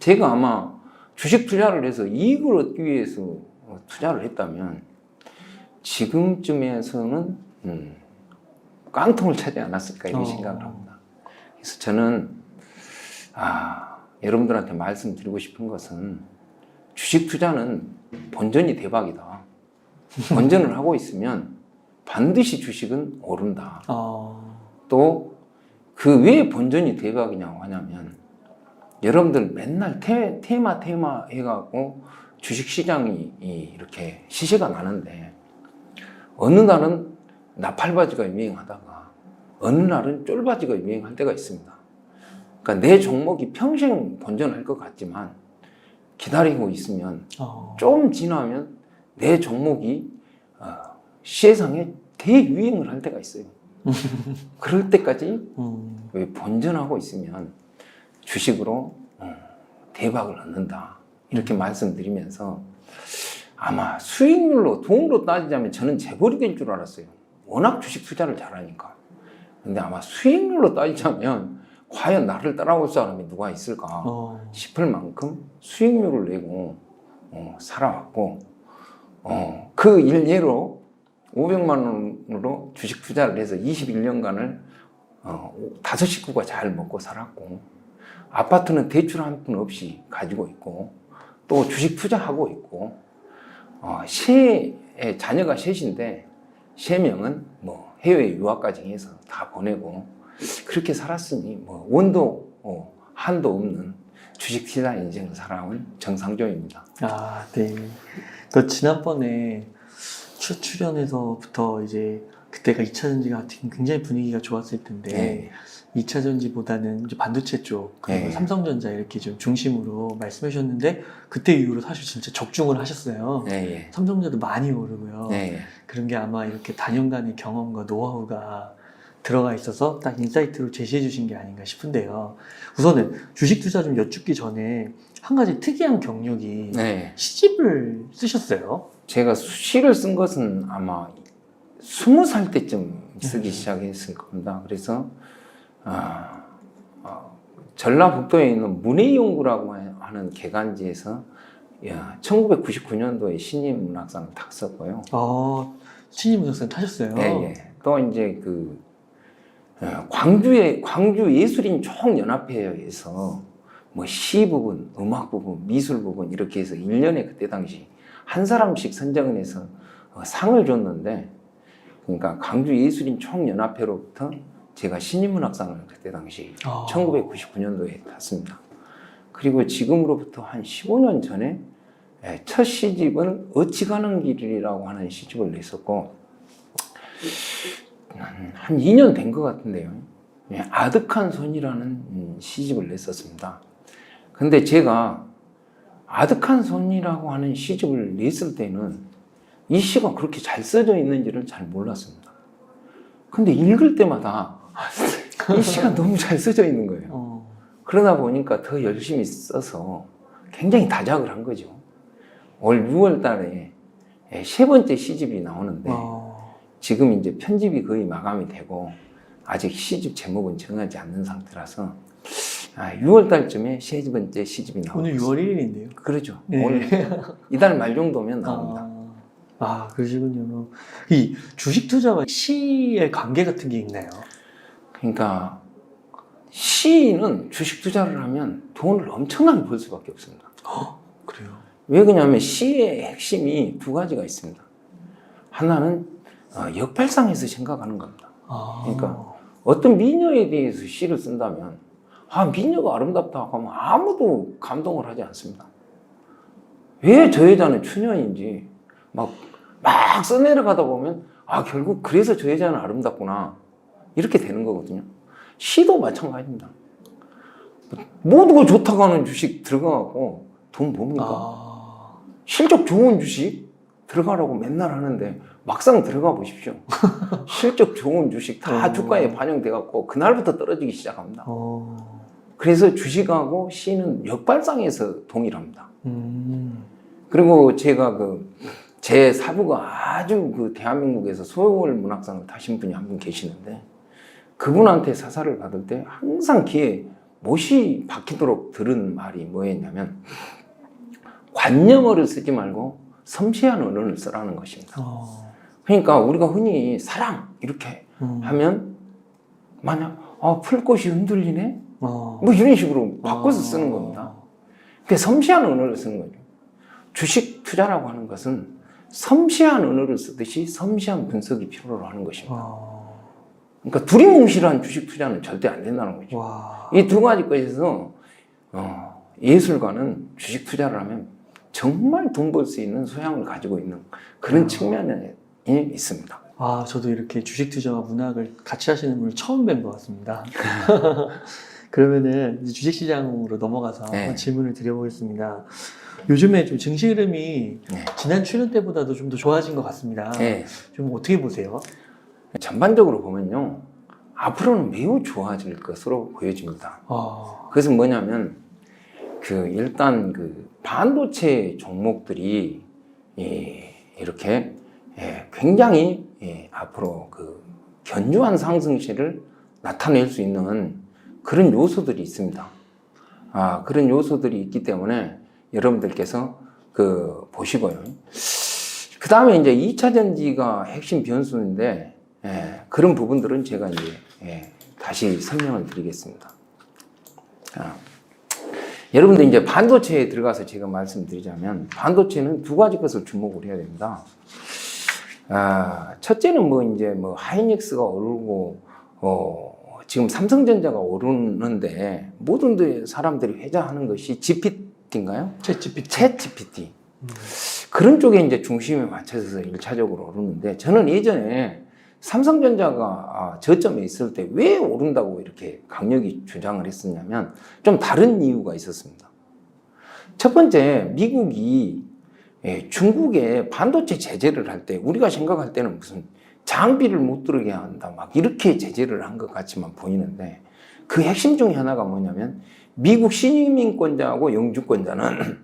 제가 아마 주식 투자를 해서 이익을 얻기 위해서 투자를 했다면 지금쯤에서는 깡통을 차지 않았을까 이런 생각을 합니다. 그래서 저는 여러분들한테 말씀드리고 싶은 것은 주식 투자는 본전이 대박이다. 본전을 하고 있으면 반드시 주식은 오른다. 또 그 왜 본전이 대박이냐고 하냐면 여러분들 맨날 테마 해갖고 주식시장이 이렇게 시세가 나는데 어느 날은 나팔바지가 유행하다가 어느 날은 쫄바지가 유행할 때가 있습니다. 그러니까 내 종목이 평생 본전할 것 같지만 기다리고 있으면 좀 지나면 내 종목이 시세상에 대유행을 할 때가 있어요. 그럴 때까지 본전하고 있으면 주식으로 대박을 얻는다. 이렇게 말씀드리면서 아마 수익률로 돈으로 따지자면 저는 재벌이 될 줄 알았어요. 워낙 주식 투자를 잘하니까. 근데 아마 수익률로 따지자면 과연 나를 따라올 사람이 누가 있을까 싶을 만큼 수익률을 내고 살아왔고 그 일례로 500만 원으로 주식 투자를 해서 21년간을 5식구가 잘 먹고 살았고 아파트는 대출 한 푼 없이 가지고 있고 또 주식 투자하고 있고 자녀가 셋인데 3명은 뭐 해외 유학까지 해서 다 보내고 그렇게 살았으니 뭐 원도 한도 없는 주식 투자 인생을 살아온 정상조입니다. 네. 그 지난번에 첫 출연에서부터 이제 그때가 2차 전지가 굉장히 분위기가 좋았을 텐데 네. 2차 전지보다는 이제 반도체 쪽 그리고 네. 삼성전자 이렇게 좀 중심으로 말씀해 주셨는데 그때 이후로 사실 진짜 적중을 하셨어요. 네. 삼성전자도 많이 오르고요. 네. 그런 게 아마 이렇게 단연간의 경험과 노하우가 들어가 있어서 딱 인사이트로 제시해 주신 게 아닌가 싶은데요. 우선은 주식 투자 좀 여쭙기 전에 한 가지 특이한 경력이 네. 시집을 쓰셨어요. 제가 시를 쓴 것은 아마 20살 때쯤 쓰기 시작했을 겁니다. 그래서 전라북도에 있는 문해연구라고 하는 개간지에서 1999년도에 신인문학상을 탔었고요. 신인문학상 타셨어요? 네. 또 이제 광주 예술인 총연합회에서 뭐 시 부분, 음악 부분, 미술 부분 이렇게 해서 1년에 그때 당시 한 사람씩 선정을 해서 상을 줬는데 그러니까 광주 예술인 총연합회로부터 제가 신인문학상을 그때 당시 1999년도에 탔습니다. 그리고 지금으로부터 한 15년 전에 첫 시집은 어찌 가는 길이라고 하는 시집을 냈었고 한 2년 된 것 같은데요. 아득한 손이라는 시집을 냈었습니다. 근데 제가 아득한 손이라고 하는 시집을 냈을 때는 이 시가 그렇게 잘 써져 있는지를 잘 몰랐습니다. 근데 읽을 때마다 이 시가 너무 잘 써져 있는 거예요. 그러다 보니까 더 열심히 써서 굉장히 다작을 한 거죠. 올 6월 달에 3번째 시집이 나오는데 지금 이제 편집이 거의 마감이 되고 아직 시집 제목은 정하지 않는 상태라서 6월 달쯤에 3번째 시집이 나옵니다. 오늘 6월 1일인데요. 그렇죠. 네. 오늘 이달 말 정도면 나옵니다. 그러시군요. 이 주식 투자와 시의 관계 같은 게 있나요? 그러니까 시는 주식 투자를 하면 돈을 엄청나게 벌 수밖에 없습니다. 그래요? 왜 그러냐면 시의 핵심이 두 가지가 있습니다. 하나는 역발상에서 생각하는 겁니다. 그러니까 어떤 미녀에 대해서 시를 쓴다면 미녀가 아름답다고 하면 아무도 감동을 하지 않습니다. 왜 저 여자는 추녀인지 막 써내려가다 보면 결국 그래서 저 여자는 아름답구나 이렇게 되는 거거든요. 시도 마찬가지입니다. 모두가 좋다고 하는 주식 들어가고 돈 뭡니까? 실적 좋은 주식 들어가라고 맨날 하는데 막상 들어가 보십시오. 실적 좋은 주식 다 주가에 반영돼 갖고 그날부터 떨어지기 시작합니다. 그래서 주식하고 시는 역발상에서 동일합니다. 그리고 제가 제 사부가 아주 대한민국에서 소월 문학상을 타신 분이 한 분 계시는데 그분한테 사사를 받을 때 항상 귀에 못이 박히도록 들은 말이 뭐였냐면 관념어를 쓰지 말고 섬세한 언어를 쓰라는 것입니다. 그러니까 우리가 흔히 사랑 이렇게 하면 만약 풀꽃이 흔들리네? 뭐 이런 식으로 바꿔서 쓰는 겁니다. 그게 섬세한 언어를 쓰는 거죠. 주식 투자라고 하는 것은 섬세한 언어를 쓰듯이 섬세한 분석이 필요로 하는 것입니다. 그러니까 두리뭉실한 주식 투자는 절대 안 된다는 거죠. 이 두 가지 것에서 예술가는 주식 투자를 하면 정말 돈 벌 수 있는 소양을 가지고 있는 그런 측면이 있습니다. 저도 이렇게 주식 투자와 문학을 같이 하시는 분을 처음 뵌 것 같습니다. 그러면은 이제 주식 시장으로 넘어가서 네. 한번 질문을 드려보겠습니다. 요즘에 좀 증시 흐름이 네. 지난 출연 때보다도 좀 더 좋아진 것 같습니다. 네. 좀 어떻게 보세요? 전반적으로 보면요, 앞으로는 매우 좋아질 것으로 보여집니다. 그것은 뭐냐면 일단 반도체 종목들이 이렇게 굉장히 앞으로 견조한 상승세를 나타낼 수 있는 그런 요소들이 있습니다. 그런 요소들이 있기 때문에 여러분들께서 보시고요. 그 다음에 이제 2차 전지가 핵심 변수인데 그런 부분들은 제가 이제 다시 설명을 드리겠습니다. 여러분들 이제 반도체에 들어가서 제가 말씀드리자면 반도체는 두 가지 것을 주목을 해야 됩니다. 첫째는 하이닉스가 오르고 지금 삼성전자가 오르는데 모든 사람들이 회자하는 것이 GPT인가요? 챗GPT. 그런 쪽에 이제 중심에 맞춰서 1차적으로 오르는데 저는 예전에 삼성전자가 저점에 있을 때 왜 오른다고 이렇게 강력히 주장을 했었냐면 좀 다른 이유가 있었습니다. 첫 번째, 미국이 중국에 반도체 제재를 할 때 우리가 생각할 때는 무슨 장비를 못 들게 한다 막 이렇게 제재를 한 것 같지만 보이는데 그 핵심 중에 하나가 뭐냐면 미국 시민권자하고 영주권자는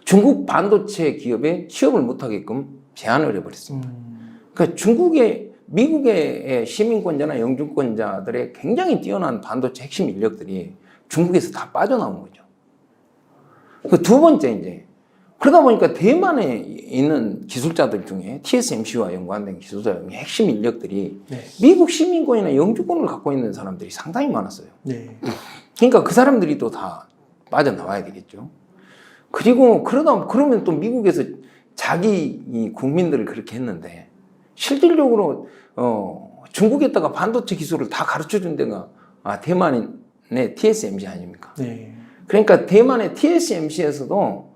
중국 반도체 기업에 취업을 못하게끔 제한을 해버렸습니다. 그러니까 미국의 시민권자나 영주권자들의 굉장히 뛰어난 반도체 핵심 인력들이 중국에서 다 빠져나온 거죠. 그 두 번째 이제 그러다 보니까 대만에 있는 기술자들 중에 TSMC와 연관된 기술자 중에 핵심 인력들이 미국 시민권이나 영주권을 갖고 있는 사람들이 상당히 많았어요. 그러니까 그 사람들이 또 다 빠져나와야 되겠죠. 그리고 그러면 또 미국에서 자기 국민들을 그렇게 했는데 실질적으로 중국에다가 반도체 기술을 다 가르쳐 준 데가 대만의 TSMC 아닙니까? 그러니까 대만의 TSMC에서도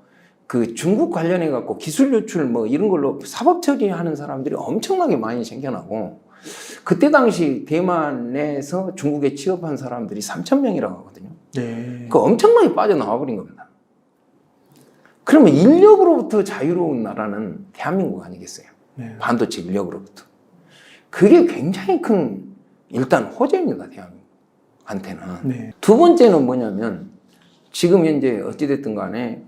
중국 관련해 갖고 기술 유출 이런 걸로 사법 처리하는 사람들이 엄청나게 많이 생겨나고 그때 당시 대만에서 중국에 취업한 사람들이 3,000명이라고 하거든요. 그 엄청나게 빠져나와 버린 겁니다. 그러면 인력으로부터 자유로운 나라는 대한민국 아니겠어요? 반도체 인력으로부터. 그게 굉장히 큰 일단 호재입니다, 대한민국한테는. 두 번째는 뭐냐면 지금 현재 어찌됐든 간에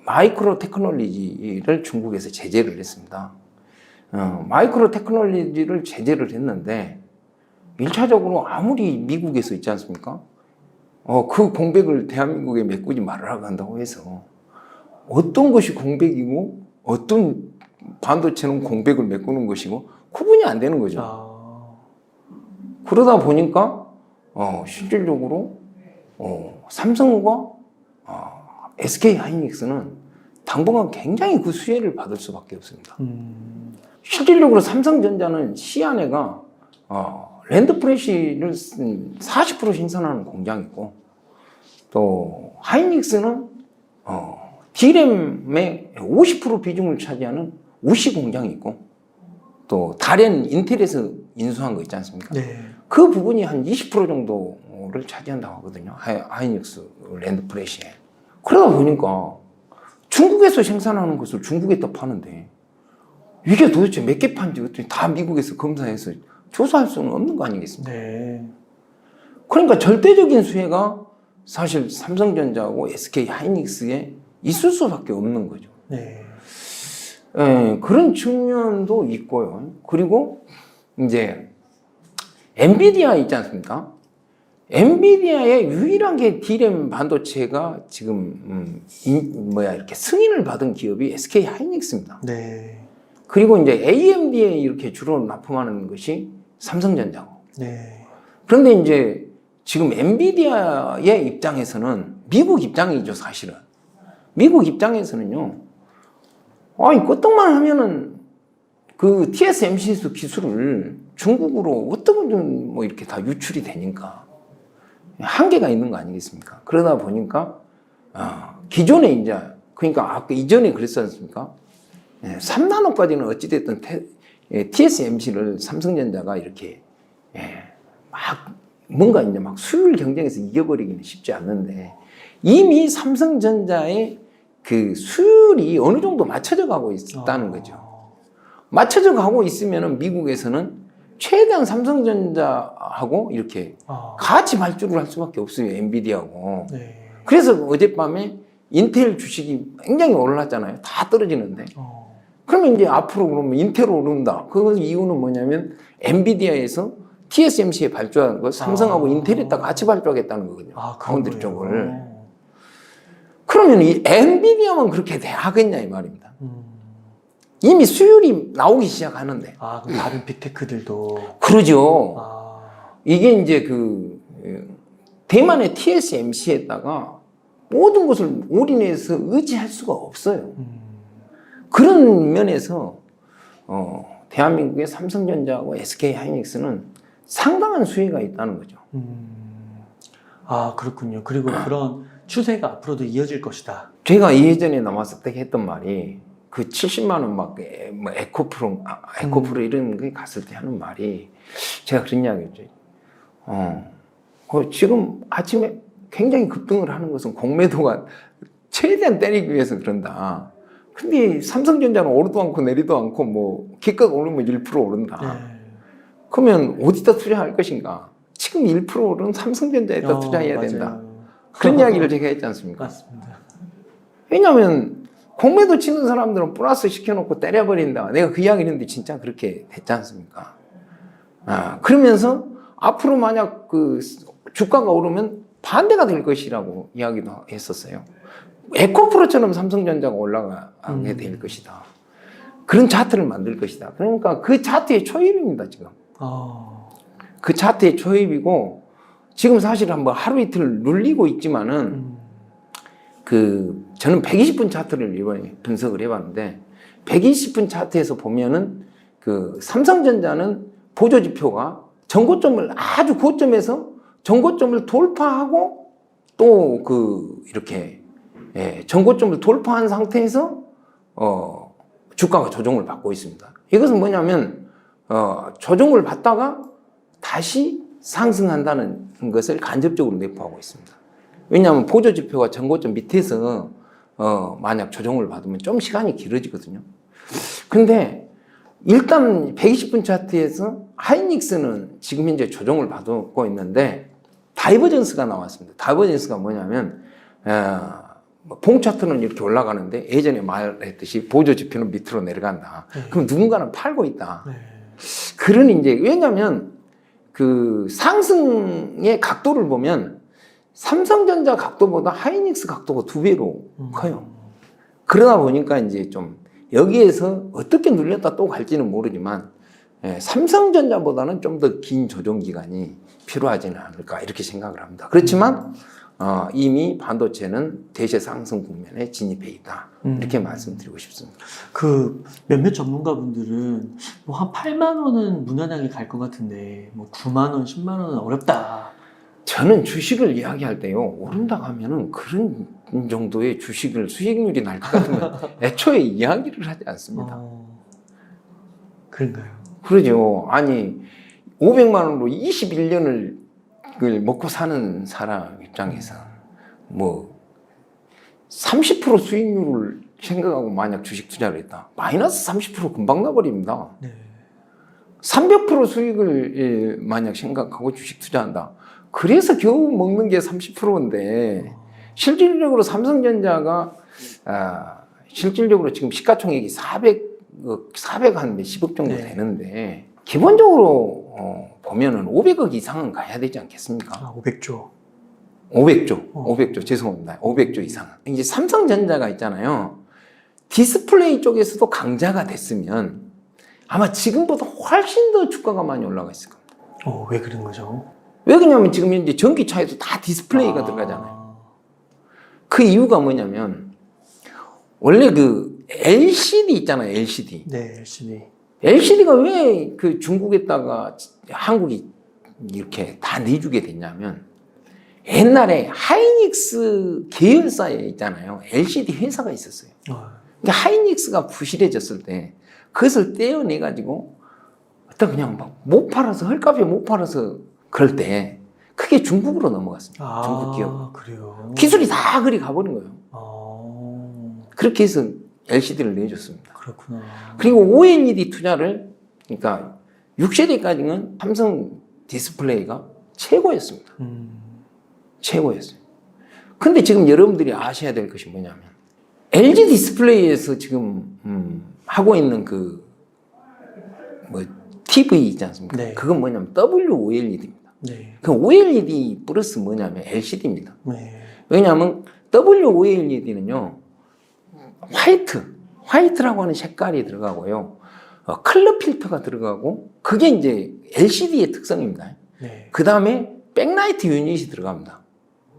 마이크로 테크놀로지를 중국에서 제재를 했습니다. 마이크로 테크놀로지를 제재를 했는데 1차적으로 아무리 미국에서 있지 않습니까? 그 공백을 대한민국에 메꾸지 말으라고 한다고 해서 어떤 것이 공백이고 어떤 반도체는 공백을 메꾸는 것이고 구분이 안 되는 거죠. 그러다 보니까 실질적으로 삼성과 SK 하이닉스는 당분간 굉장히 그 수혜를 받을 수밖에 없습니다. 실질적으로 삼성전자는 시안에가 랜드프레시를 40% 생산하는 공장이고 또 하이닉스는 D램의 50% 비중을 차지하는 우시 공장이 있고 또 다른 인텔에서 인수한 거 있지 않습니까? 그 부분이 한 20% 정도를 차지한다고 하거든요. 하이닉스 랜드프레시에. 그러다 보니까 중국에서 생산하는 것을 중국에다 파는데 이게 도대체 몇 개 판지 어떻게 다 미국에서 검사해서 조사할 수는 없는 거 아니겠습니까? 그러니까 절대적인 수혜가 사실 삼성전자하고 SK 하이닉스에 있을 수밖에 없는 거죠. 그런 측면도 있고요. 그리고 이제 엔비디아 있지 않습니까? 엔비디아의 유일한 게 D램 반도체가 지금 이렇게 승인을 받은 기업이 SK 하이닉스입니다. 네. 그리고 이제 AMD에 이렇게 주로 납품하는 것이 삼성전자고. 네. 그런데 이제 지금 엔비디아의 입장에서는 미국 입장이죠, 사실은. 미국 입장에서는요. 아니, 끄떡만 하면은 그 TSMC 기술을 중국으로 어떻게든 뭐 이렇게 다 유출이 되니까 한계가 있는 거 아니겠습니까? 그러다 보니까 기존에 이제 그러니까 아까 이전에 그랬지 않습니까? 3나노까지는 어찌됐든 TSMC를 삼성전자가 이렇게 막 뭔가 이제 막 수율 경쟁에서 이겨버리기는 쉽지 않는데 이미 삼성전자의 그 수율이 어느 정도 맞춰져 가고 있다는 거죠. 맞춰져 가고 있으면은 미국에서는 최대한 삼성전자하고 이렇게 같이 발주를 할 수밖에 없어요. 엔비디아하고. 네. 그래서 어젯밤에 인텔 주식이 굉장히 올랐잖아요. 다 떨어지는데. 그러면 이제 앞으로 그러면 인텔 오른다. 그 이유는 뭐냐면 엔비디아에서 TSMC에 발주하는 거 삼성하고 인텔에다 같이 발주하겠다는 거거든요. 파운드리 쪽을. 그러면 이 엔비디아만 그렇게 하겠냐 이 말입니다. 이미 수율이 나오기 시작하는데. 그럼 다른 빅테크들도. 그러죠. 이게 이제 대만의 TSMC에다가 모든 것을 올인해서 의지할 수가 없어요. 그런 면에서 대한민국의 삼성전자하고 SK 하이닉스는 상당한 수혜가 있다는 거죠. 그렇군요. 그리고 그런 추세가 앞으로도 이어질 것이다. 제가 예전에 나왔을 때 했던 말이 그 70만 원 막 뭐 에코프로 이런 게 갔을 때 하는 말이 제가 그런 이야기였죠. 지금 아침에 굉장히 급등을 하는 것은 공매도가 최대한 때리기 위해서 그런다. 근데 삼성전자는 오르도 않고 내리도 않고 뭐 기껏 오르면 1% 오른다. 네. 그러면 어디다 투자할 것인가? 지금 1% 오른 삼성전자에다 투자해야 맞아요. 된다. 그런 이야기를 제가 했지 않습니까? 맞습니다. 왜냐하면 공매도 치는 사람들은 플러스 시켜놓고 때려버린다. 내가 그 이야기를 했는데 진짜 그렇게 됐지 않습니까? 그러면서 앞으로 만약 그 주가가 오르면 반대가 될 것이라고 이야기도 했었어요. 에코프로처럼 삼성전자가 올라가게 될 것이다. 그런 차트를 만들 것이다. 그러니까 그 차트의 초입입니다, 지금. 그 차트의 초입이고, 지금 사실 한번 하루 이틀 눌리고 있지만은, 저는 120분 차트를 이번에 분석을 해봤는데, 120분 차트에서 보면은, 삼성전자는 보조지표가 전고점을 아주 고점에서 전고점을 돌파하고, 또 이렇게, 전고점을 돌파한 상태에서, 주가가 조정을 받고 있습니다. 이것은 뭐냐면, 조정을 받다가 다시 상승한다는 것을 간접적으로 내포하고 있습니다. 왜냐하면 보조지표가 전고점 밑에서, 만약 조정을 받으면 좀 시간이 길어지거든요. 근데, 일단 120분 차트에서 하이닉스는 지금 현재 조정을 받고 있는데, 다이버전스가 나왔습니다. 다이버전스가 뭐냐면, 봉 차트는 이렇게 올라가는데 예전에 말했듯이 보조 지표는 밑으로 내려간다. 그럼 누군가는 팔고 있다. 그런 이제 왜냐하면 그 상승의 각도를 보면 삼성전자 각도보다 하이닉스 각도가 2배로 커요. 그러다 보니까 이제 좀 여기에서 어떻게 눌렸다 또 갈지는 모르지만 삼성전자보다는 좀 더 긴 조정 기간이 필요하지는 않을까 이렇게 생각을 합니다. 그렇지만 이미 반도체는 대세 상승 국면에 진입해 있다. 이렇게 말씀드리고 싶습니다. 몇몇 전문가분들은 뭐 한 8만 원은 무난하게 갈 것 같은데 뭐 9만 원, 10만 원은 어렵다. 저는 주식을 이야기할 때요. 오른다 하면은 그런 정도의 주식을 수익률이 날 것 같으면 애초에 이야기를 하지 않습니다. 그런가요? 그러죠. 아니 500만 원으로 21년을 먹고 사는 사람 입장에서 뭐 30% 수익률을 생각하고 만약 주식 투자를 했다. 마이너스 30% 금방 나버립니다. 300% 수익을 만약 생각하고 주식 투자한다. 그래서 겨우 먹는 게 30%인데 실질적으로 삼성전자가 실질적으로 지금 시가총액이 400한 몇십억 정도 되는데 기본적으로 보면은 500억 이상은 가야 되지 않겠습니까? 아, 500조. 500조 죄송합니다. 500조 이상. 이제 삼성전자가 있잖아요. 디스플레이 쪽에서도 강자가 됐으면 아마 지금보다 훨씬 더 주가가 많이 올라가 있을 겁니다. 왜 그런 거죠? 왜 그러냐면 지금 현재 전기차에도 다 디스플레이가 들어가잖아요. 그 이유가 뭐냐면 원래 그 LCD 있잖아요. LCD. 네, LCD. LCD가 왜 그 중국에다가 한국이 이렇게 다 내주게 됐냐면 옛날에 하이닉스 계열사에 있잖아요. LCD 회사가 있었어요. 그러니까 하이닉스가 부실해졌을 때 그것을 떼어내가지고 어떤 그냥 막 못 팔아서 헐값에 못 팔아서 그럴 때 그게 중국으로 넘어갔습니다. 중국 기업. 그래요. 기술이 다 그리 가버린 거예요. 그렇게 해서 LCD를 내줬습니다. 그렇구나. 그리고 OLED 투자를 그러니까 6세대까지는 삼성 디스플레이가 최고였습니다. 최고였어요. 근데 지금 여러분들이 아셔야 될 것이 뭐냐면 LG 디스플레이에서 지금 하고 있는 그 뭐 TV 있지 않습니까? 네. 그건 뭐냐면 WOLED입니다. 네. 그 OLED 플러스 뭐냐면 LCD입니다. 네. 왜냐하면 WOLED는요 화이트라고 하는 색깔이 들어가고요 컬러 필터가 들어가고 그게 이제 LCD의 특성입니다. 네. 그 다음에 백라이트 유닛이 들어갑니다.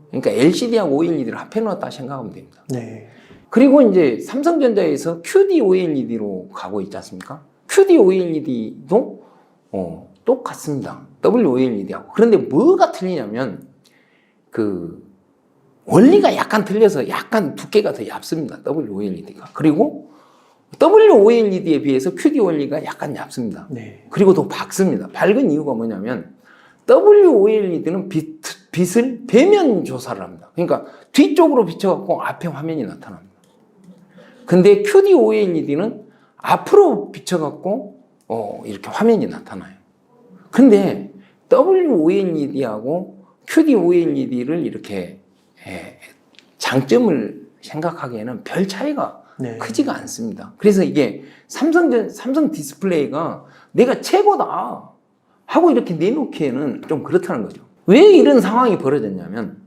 그러니까 LCD하고 OLED를 합해놓았다 생각하면 됩니다. 네. 그리고 이제 삼성전자에서 QD OLED로 가고 있지 않습니까? QD OLED도 똑같습니다. WOLED하고. 그런데 뭐가 틀리냐면 그 원리가 약간 틀려서 약간 두께가 더 얇습니다. WOLED가. 그리고 WOLED에 비해서 QD OLED가 약간 얇습니다. 네. 그리고 더 밝습니다. 밝은 이유가 뭐냐면 WOLED는 빛을 배면 조사를 합니다. 그러니까 뒤쪽으로 비춰갖고 앞에 화면이 나타납니다. 근데 QD OLED는 앞으로 비춰갖고 이렇게 화면이 나타나요. 근데 WOLED하고 QD OLED를 이렇게 장점을 생각하기에는 별 차이가 네. 크지가 않습니다. 그래서 이게 삼성 디스플레이가 내가 최고다 하고 이렇게 내놓기에는 좀 그렇다는 거죠. 왜 이런 상황이 벌어졌냐면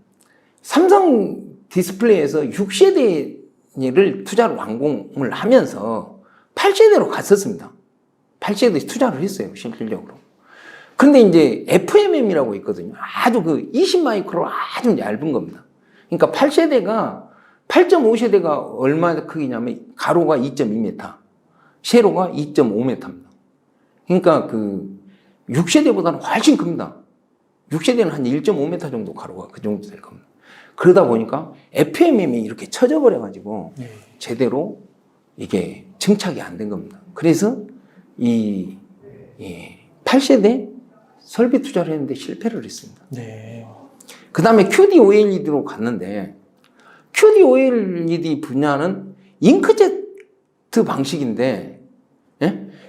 삼성 디스플레이에서 6세대를 투자를 완공을 하면서 8세대로 갔었습니다. 8세대에 투자를 했어요, 실질적으로. 근데 이제 FMM이라고 있거든요. 아주 그 20마이크로 아주 얇은 겁니다. 그러니까 8.5세대가 얼마나 크기냐면 가로가 2.2m, 세로가 2.5m입니다. 그러니까 그 6세대보다는 훨씬 큽니다. 6세대는 한 1.5m 정도 가로가 그 정도 될 겁니다. 그러다 보니까 FMM이 이렇게 쳐져 버려가지고 제대로 이게 정착이 안 된 겁니다. 그래서 이 8세대 설비 투자를 했는데 실패를 했습니다. 네. 그 다음에 QD OLED로 갔는데 QD OLED 분야는 잉크제트 방식인데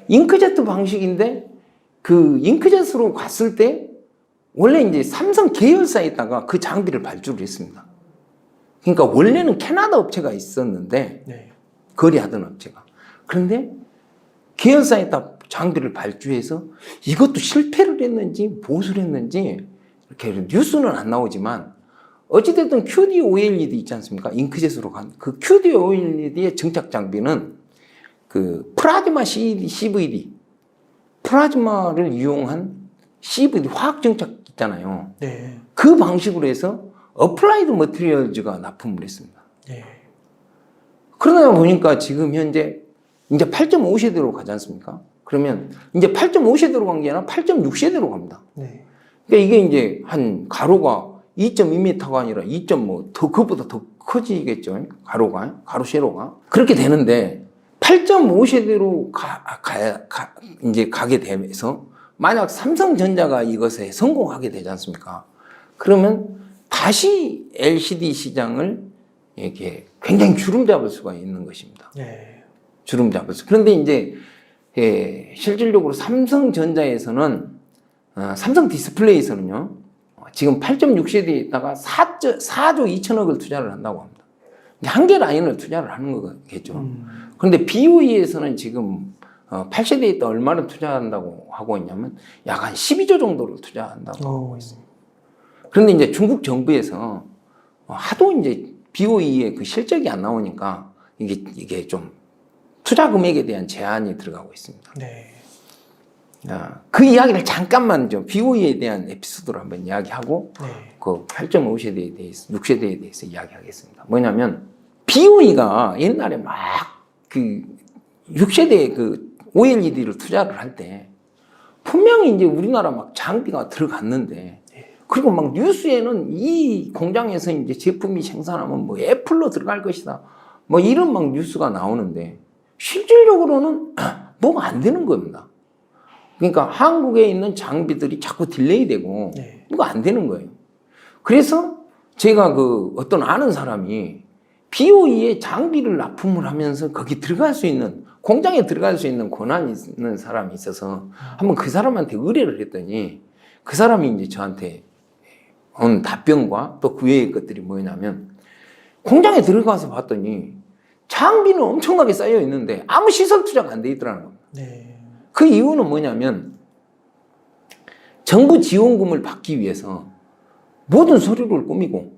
잉크제트 방식인데 그 잉크젯으로 갔을 때 원래 이제 삼성 계열사에다가 그 장비를 발주를 했습니다. 그러니까 원래는 캐나다 업체가 있었는데 네. 거래하던 업체가. 그런데 계열사에다 장비를 발주해서 이것도 실패를 했는지 보수를 했는지 이렇게 뉴스는 안 나오지만 어찌됐든 QD OLED 있지 않습니까? 잉크젯으로 간 그 QD OLED의 정착 장비는 그 플라즈마 CVD, 플라즈마를 이용한 CVD 화학 정착 있잖아요. 네. 그 방식으로 해서 어플라이드 머티리얼즈가 납품을 했습니다. 네. 그러다 보니까 지금 현재 이제 8.5세대로 가지 않습니까? 그러면 이제 8.5세대로 간 게 아니라 8.6세대로 갑니다. 네. 그러니까 이게 이제 한 가로가 2.2m가 아니라 2.더 그것보다 더 커지겠죠. 가로 세로가. 그렇게 되는데 8.5세대로 이제 가게 되면서 만약 삼성전자가 이것에 성공하게 되지 않습니까? 그러면 다시 LCD 시장을 이렇게 굉장히 주름 잡을 수가 있는 것입니다. 네. 주름 잡을 수. 그런데 이제 실질적으로 삼성전자에서는 삼성 디스플레이에서는요. 지금 8.6세대에다가 4조 2천억을 투자를 한다고 합니다. 한 개 라인을 투자를 하는 거겠죠. 그런데 BOE에서는 지금 8세대에 때 얼마나 투자한다고 하고 있냐면 약 한 12조 정도를 투자한다고 하고 있습니다. 그런데 이제 중국 정부에서 하도 이제 BOE의 그 실적이 안 나오니까 이게 좀 투자 금액에 대한 제한이 들어가고 있습니다. 네. 그 이야기를 잠깐만 좀 BOE에 대한 에피소드로 한번 이야기하고 네. 그 8.5세대에 대해서 6세대에 대해서 이야기하겠습니다. 뭐냐면 BOE가 옛날에 막 그 6세대 그 OLED를 투자를 할 때 분명히 이제 우리나라 막 장비가 들어갔는데 그리고 막 뉴스에는 이 공장에서 이제 제품이 생산하면 뭐 애플로 들어갈 것이다. 뭐 이런 막 뉴스가 나오는데 실질적으로는 뭐가 안 되는 겁니다. 그러니까 한국에 있는 장비들이 자꾸 딜레이 되고 뭐가 안 되는 거예요. 그래서 제가 그 어떤 아는 사람이 BOE에 장비를 납품을 하면서 거기 들어갈 수 있는 공장에 들어갈 수 있는 권한이 있는 사람이 있어서 한번 그 사람한테 의뢰를 했더니 그 사람이 이제 저한테 온 답변과 또 그 외의 것들이 뭐냐면 공장에 들어가서 봤더니 장비는 엄청나게 쌓여 있는데 아무 시설 투자가 안 돼 있더라는 겁니다. 네. 그 이유는 뭐냐면 정부 지원금을 받기 위해서 모든 서류를 꾸미고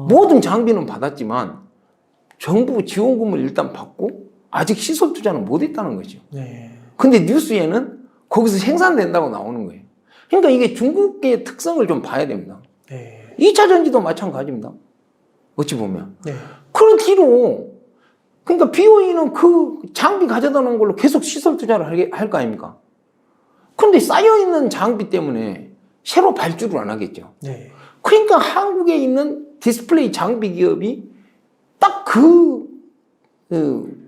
모든 장비는 받았지만 정부 지원금을 일단 받고 아직 시설 투자는 못 했다는 거죠. 네. 근데 뉴스에는 거기서 생산된다고 나오는 거예요. 그러니까 이게 중국의 특성을 좀 봐야 됩니다. 네. 2차 전지도 마찬가지입니다. 어찌 보면. 네. 그런 뒤로 그러니까 BOE는 그 장비 가져다 놓은 걸로 계속 시설 투자를 할 거 아닙니까? 그런데 쌓여있는 장비 때문에 새로 발주를 안 하겠죠. 네. 그러니까 한국에 있는 디스플레이 장비 기업이 딱 그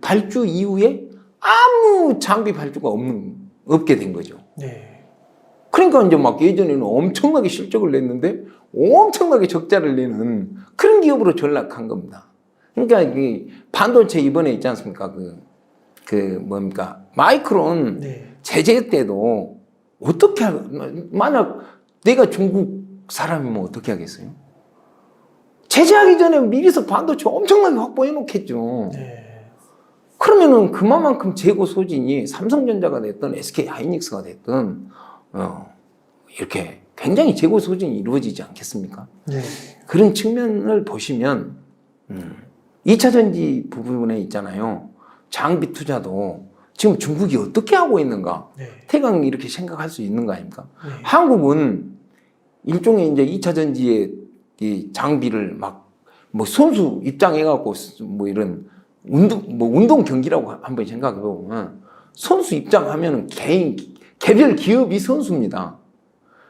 발주 이후에 아무 장비 발주가 없게 된 거죠. 네. 그러니까 이제 막 예전에는 엄청나게 실적을 냈는데 엄청나게 적자를 내는 그런 기업으로 전락한 겁니다. 그러니까 이 반도체 이번에 있지 않습니까? 뭡니까? 마이크론 네. 제재 때도 어떻게 만약 내가 중국 사람이면 어떻게 하겠어요? 제재하기 전에 미리서 반도체 엄청나게 확보해 놓겠죠. 네. 그러면은 그만큼 재고 소진이 삼성전자가 됐든 SK 하이닉스가 됐든 이렇게 굉장히 재고 소진이 이루어지지 않겠습니까? 네. 그런 측면을 보시면 2차 전지 부분에 있잖아요. 장비 투자도 지금 중국이 어떻게 하고 있는가? 네. 태강 이렇게 생각할 수 있는 거 아닙니까? 네. 한국은 일종의 이제 2차 전지의 이 장비를 막 뭐 선수 입장해갖고 뭐 이런 운동 경기라고 한번 생각해 보면 선수 입장하면은 개별 기업이 선수입니다.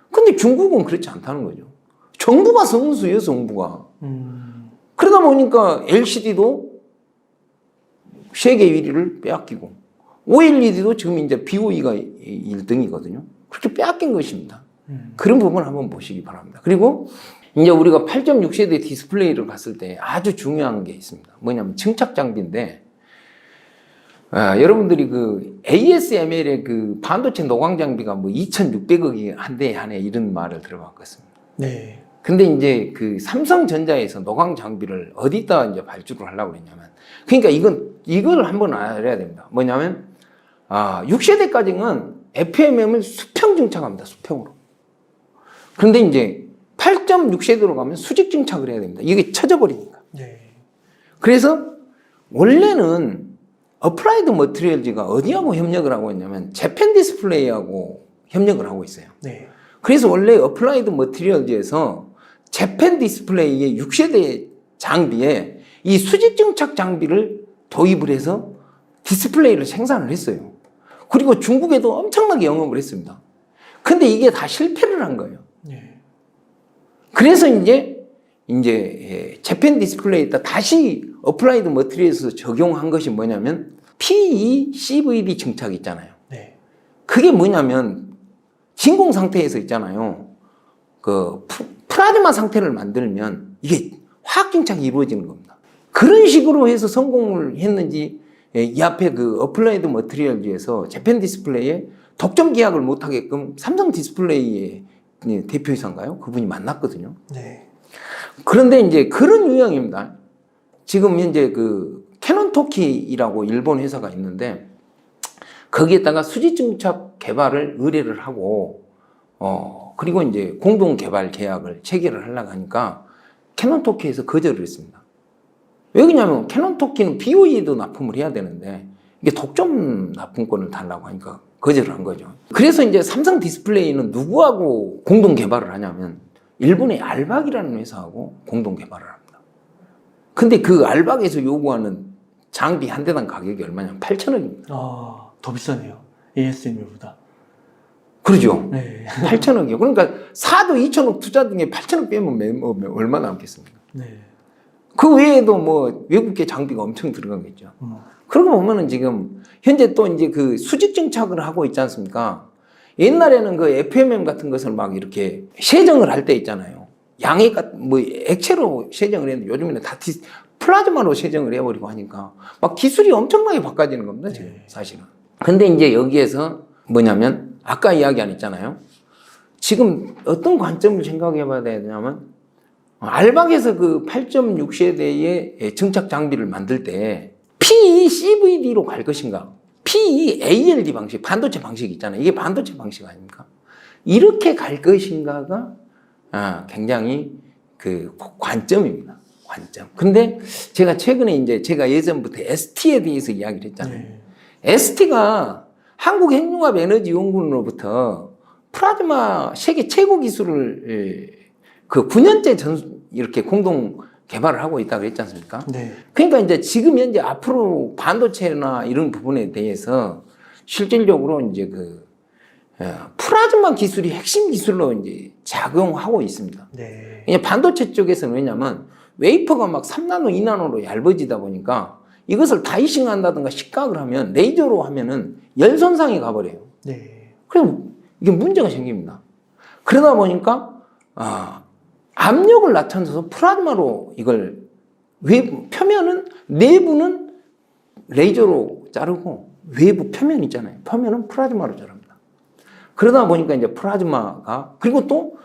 근데 중국은 그렇지 않다는 거죠. 정부가 선수예요, 정부가. 그러다 보니까 LCD도 세계 1위를 빼앗기고 OLED도 지금 이제 BOE가 1등이거든요. 그렇게 빼앗긴 것입니다. 그런 부분을 한번 보시기 바랍니다. 그리고 이제 우리가 8.6세대 디스플레이를 갔을 때 아주 중요한 게 있습니다. 뭐냐면 증착 장비인데, 여러분들이 그 ASML의 그 반도체 노광 장비가 뭐 2,600억이 한 대 한 해 이런 말을 들어봤겠습니다. 네. 근데 이제 그 삼성전자에서 노광 장비를 어디다 이제 발주를 하려고 그랬냐면, 그러니까 이걸 한번 알아야 됩니다. 뭐냐면, 6세대까지는 FMM을 수평 증착합니다. 수평으로. 그런데 이제 8.6세대로 가면 수직 증착을 해야 됩니다. 이게 쳐져버리니까. 네. 그래서 원래는 어플라이드 머티리얼즈가 어디하고 협력을 하고 있냐면 재팬 디스플레이하고 협력을 하고 있어요. 네. 그래서 원래 어플라이드 머티리얼즈에서 재팬 디스플레이의 6세대 장비에 이 수직 증착 장비를 도입을 해서 디스플레이를 생산을 했어요. 그리고 중국에도 엄청나게 영업을 했습니다. 근데 이게 다 실패를 한 거예요. 네. 그래서 이제 재팬 디스플레이에다 다시 어플라이드 머티리얼에서 적용한 것이 뭐냐면 PECVD 증착 있잖아요. 네. 그게 뭐냐면 진공 상태에서 있잖아요. 그 플라즈마 상태를 만들면 이게 화학 증착이 이루어지는 겁니다. 그런 식으로 해서 성공을 했는지 이 앞에 그 어플라이드 머티리얼즈에서 재팬 디스플레이에 독점 계약을 못하게끔 삼성 디스플레이의 대표이사인가요? 그분이 만났거든요. 네. 그런데 이제 그런 유형입니다. 지금 현재 그 캐논 토키라고 일본 회사가 있는데 거기에다가 수지증착 개발을 의뢰를 하고 그리고 이제 공동 개발 계약을 체결을 하려고 하니까 캐논토키에서 거절을 했습니다. 왜 그러냐면 캐논토키는 BOE도 납품을 해야 되는데 이게 독점 납품권을 달라고 하니까 거절을 한 거죠. 그래서 이제 삼성 디스플레이는 누구하고 공동 개발을 하냐면 일본의 알박이라는 회사하고 공동 개발을 합니다. 근데 그 알박에서 요구하는 장비 한 대당 가격이 얼마냐면 8천억입니다. 아, 더 비싸네요. ASML보다. 그러죠. 네. 8천억이요. 그러니까 4도 2천억 투자 중에 8천억 빼면 얼마 남겠습니까? 네. 그 외에도 뭐 외국계 장비가 엄청 들어가겠죠. 그러고 보면은 지금 현재 또 이제 그 수직 정착을 하고 있지 않습니까? 옛날에는 그 FMM 같은 것을 막 이렇게 세정을 할 때 있잖아요. 양액 뭐 액체로 세정을 했는데 요즘에는 다 플라즈마로 세정을 해버리고 하니까 막 기술이 엄청나게 바꿔지는 겁니다, 지금 사실은. 근데 이제 여기에서 뭐냐면 아까 이야기 안 했잖아요. 지금 어떤 관점을 생각해 봐야 되냐면 알박에서 그 8.6세대의 증착 장비를 만들 때 PECVD로 갈 것인가? PEALD 방식, 반도체 방식 있잖아요. 이게 반도체 방식 아닙니까? 이렇게 갈 것인가가 굉장히 그 관점입니다. 관점. 근데 제가 최근에 이제 제가 예전부터 ST에 대해서 이야기를 했잖아요. 네. ST가 한국핵융합에너지연구원으로부터 플라즈마 세계 최고 기술을 그 9년째 이렇게 공동 개발을 하고 있다고 그랬지 않습니까? 네. 그러니까 이제 지금 현재 앞으로 반도체나 이런 부분에 대해서 실질적으로 이제 그 플라즈마 기술이 핵심 기술로 이제 작용하고 있습니다. 네. 그냥 반도체 쪽에서는 왜냐면 웨이퍼가 막 3나노, 2나노로 얇아지다 보니까 이것을 다이싱 한다든가 식각을 하면 레이저로 하면은 열 손상이 가버려요. 네. 그럼 이게 문제가 생깁니다. 그러다 보니까 압력을 낮춰서 플라즈마로 이걸 외부 표면은 내부는 레이저로 자르고 외부 표면 있잖아요. 표면은 플라즈마로 자릅니다. 그러다 보니까 이제 플라즈마가 그리고 또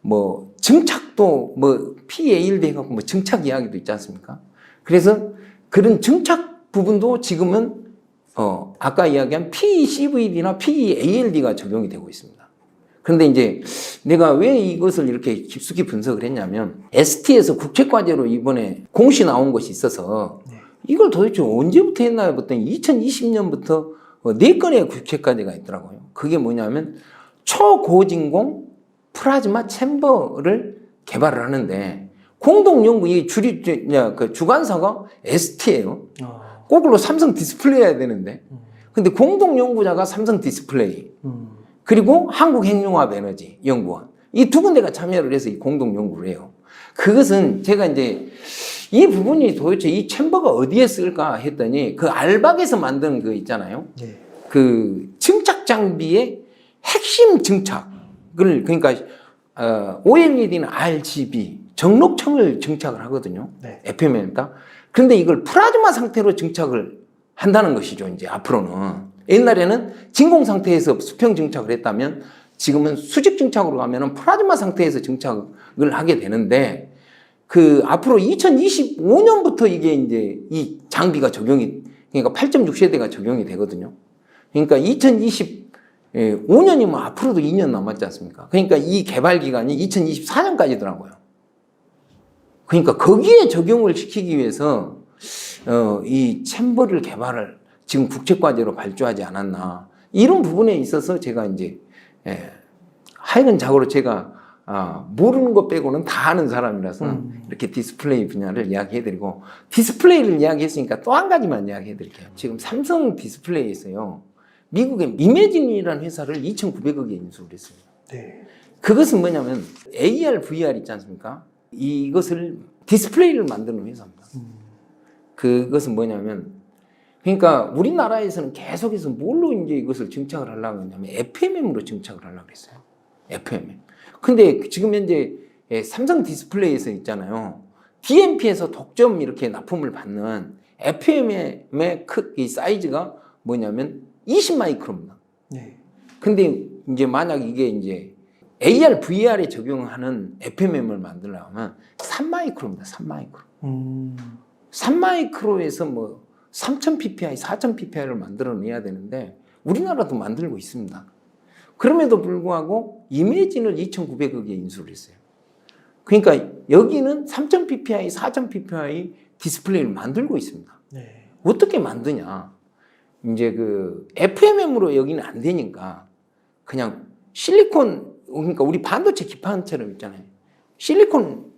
뭐 증착도 뭐 PALD 해갖고 뭐 증착 이야기도 있지 않습니까? 그래서 그런 증착 부분도 지금은 아까 이야기한 PECVD나 PEALD가 적용이 되고 있습니다. 그런데 이제 내가 왜 이것을 이렇게 깊숙이 분석을 했냐면 ST에서 국책과제로 이번에 공시 나온 것이 있어서 이걸 도대체 언제부터 했나요? 봤더니 2020년부터 4건의 국책과제가 있더라고요. 그게 뭐냐면 초고진공 플라즈마 챔버를 개발을 하는데 공동연구 이 주관사가 ST예요. 거꾸로 삼성 디스플레이 해야 되는데 근데 공동연구자가 삼성 디스플레이 그리고 한국핵융합에너지연구원 이 두 군데가 참여를 해서 이 공동연구를 해요. 그것은 제가 이제 이 부분이 도대체 이 챔버가 어디에 쓸까 했더니 그 알박에서 만든 그 있잖아요. 네. 그 증착 장비의 핵심 증착을 그러니까 OLED는 RGB 정록청을 증착을 하거든요. 네. FMM다. 그런데 이걸 플라즈마 상태로 증착을 한다는 것이죠. 이제 앞으로는 옛날에는 진공 상태에서 수평 증착을 했다면 지금은 수직 증착으로 가면은 플라즈마 상태에서 증착을 하게 되는데 그 앞으로 2025년부터 이게 이제 이 장비가 적용이 그러니까 8.6세대가 적용이 되거든요. 그러니까 2025년이면 앞으로도 2년 남았지 않습니까? 그러니까 이 개발 기간이 2024년까지더라고요. 그러니까 거기에 적용을 시키기 위해서 이 챔버를 개발을 지금 국책과제로 발주하지 않았나 이런 부분에 있어서 제가 이제 하여간 자고로 제가 모르는 것 빼고는 다 아는 사람이라서 이렇게 디스플레이 분야를 이야기해드리고 디스플레이를 이야기했으니까 또 한 가지만 이야기해드릴게요. 지금 삼성 디스플레이에서요 미국의 이매진이라는 회사를 2,900억에 인수를 했습니다. 네. 그것은 뭐냐면 AR, VR 있지 않습니까? 이것을 디스플레이를 만드는 회사입니다. 그것은 뭐냐면 그러니까 우리나라에서는 계속해서 뭘로 이제 이것을 증착을 하려고 하냐면 FMM으로 증착을 하려고 그랬어요. FMM. 근데 지금 현재 삼성 디스플레이에서 있잖아요. DMP에서 독점 이렇게 납품을 받는 FMM의 이 사이즈가 뭐냐면 20마이크로입니다. 네. 근데 이제 만약 이게 이제 AR, VR에 적용하는 FMM을 만들려면 3마이크로입니다. 3마이크로. 3마이크로에서 뭐 3000 ppi, 4000 pp이를 만들어내야 되는데 우리나라도 만들고 있습니다. 그럼에도 불구하고 이매진을 2,900억에 인수를 했어요. 그러니까 여기는 3,000 ppi, 4,000 ppi 디스플레이를 만들고 있습니다. 네. 어떻게 만드냐? 이제 그 FMM으로 여기는 안 되니까 그냥 실리콘, 그러니까 우리 반도체 기판처럼 있잖아요. 실리콘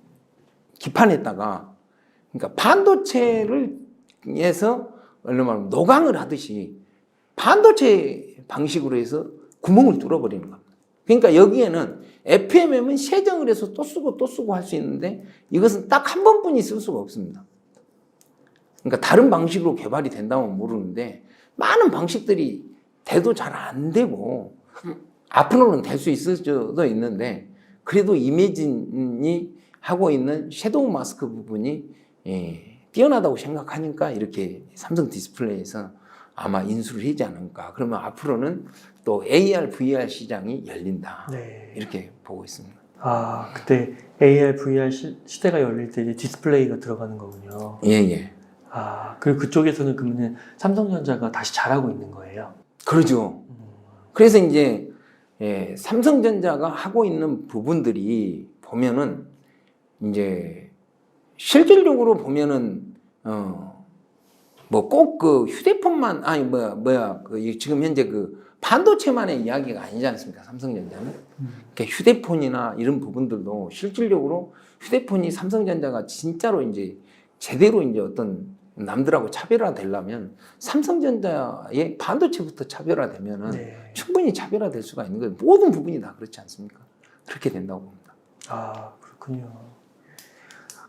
기판에다가 그러니까 반도체를 해서 얼른 말하면 노광을 하듯이 반도체 방식으로 해서 구멍을 뚫어버리는 겁니다. 그러니까 여기에는 FMM은 세정을 해서 또 쓰고 할 수 있는데 이것은 딱 한 번뿐이 쓸 수가 없습니다. 그러니까 다른 방식으로 개발이 된다면 모르는데 많은 방식들이 돼도 잘 안 되고 앞으로는 될 수 있을 수도 있는데 그래도 이매진이 하고 있는 섀도우 마스크 부분이 뛰어나다고 생각하니까 이렇게 삼성 디스플레이에서 아마 인수를 하지 않을까. 그러면 앞으로는 또 AR, VR 시장이 열린다. 네. 이렇게 보고 있습니다. 아, 그때 AR, VR 시대가 열릴 때 이제 디스플레이가 들어가는 거군요. 예. 아, 그리고 그쪽에서는 그러면 삼성전자가 다시 잘하고 있는 거예요? 그러죠. 그래서 이제 삼성전자가 하고 있는 부분들이 보면은 이제 실질적으로 보면은 뭐 꼭 그 휴대폰만 아니 그 지금 현재 그 반도체만의 이야기가 아니지 않습니까? 삼성전자는. 그러니까 휴대폰이나 이런 부분들도 실질적으로 휴대폰이 삼성전자가 진짜로 이제 제대로 이제 어떤 남들하고 차별화되려면 삼성전자의 반도체부터 차별화되면은 네. 충분히 차별화될 수가 있는 거예요. 모든 부분이 다 그렇지 않습니까? 그렇게 된다고 봅니다. 아, 그렇군요.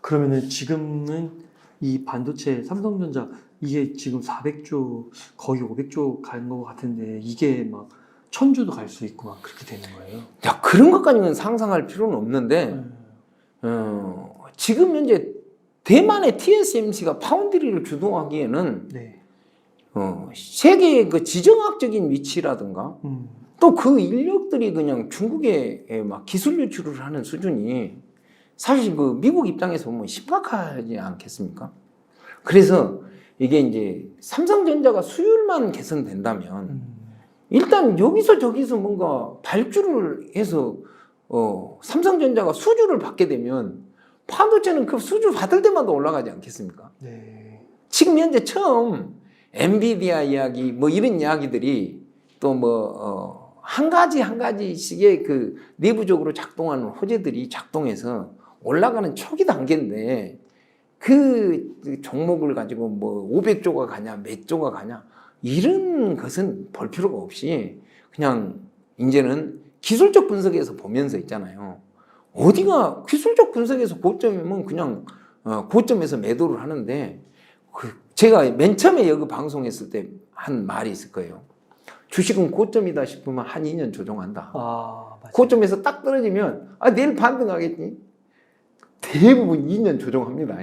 그러면은 지금은 이 반도체 삼성전자 이게 지금 400조 거의 500조 간 것 같은데 이게 막 1000조도 갈 수 있고 막 그렇게 되는 거예요? 야, 그런 것까지는 상상할 필요는 없는데 지금 현재 대만의 TSMC가 파운드리를 주도하기에는 네. 세계의 그 지정학적인 위치라든가 또 그 인력들이 그냥 중국에 막 기술 유출을 하는 수준이 사실 그 미국 입장에서 보면 심각하지 않겠습니까? 그래서 이게 이제 삼성전자가 수율만 개선된다면 일단 여기서 저기서 뭔가 발주를 해서 삼성전자가 수주를 받게 되면 반도체는 그 수주 받을 때마다 올라가지 않겠습니까? 네. 지금 현재 처음 엔비디아 이야기 뭐 이런 이야기들이 또 뭐 한 가지씩의 그 내부적으로 작동하는 호재들이 작동해서 올라가는 초기 단계인데 그 종목을 가지고 뭐 500조가 가냐 몇 조가 가냐 이런 것은 볼 필요가 없이 그냥 이제는 기술적 분석에서 보면서 있잖아요. 어디가 기술적 분석에서 고점이면 그냥 고점에서 매도를 하는데 제가 맨 처음에 여기 방송했을 때 한 말이 있을 거예요. 주식은 고점이다 싶으면 한 2년 조정한다. 아, 맞아요. 고점에서 딱 떨어지면 내일 반등하겠니? 대부분 2년 조정합니다.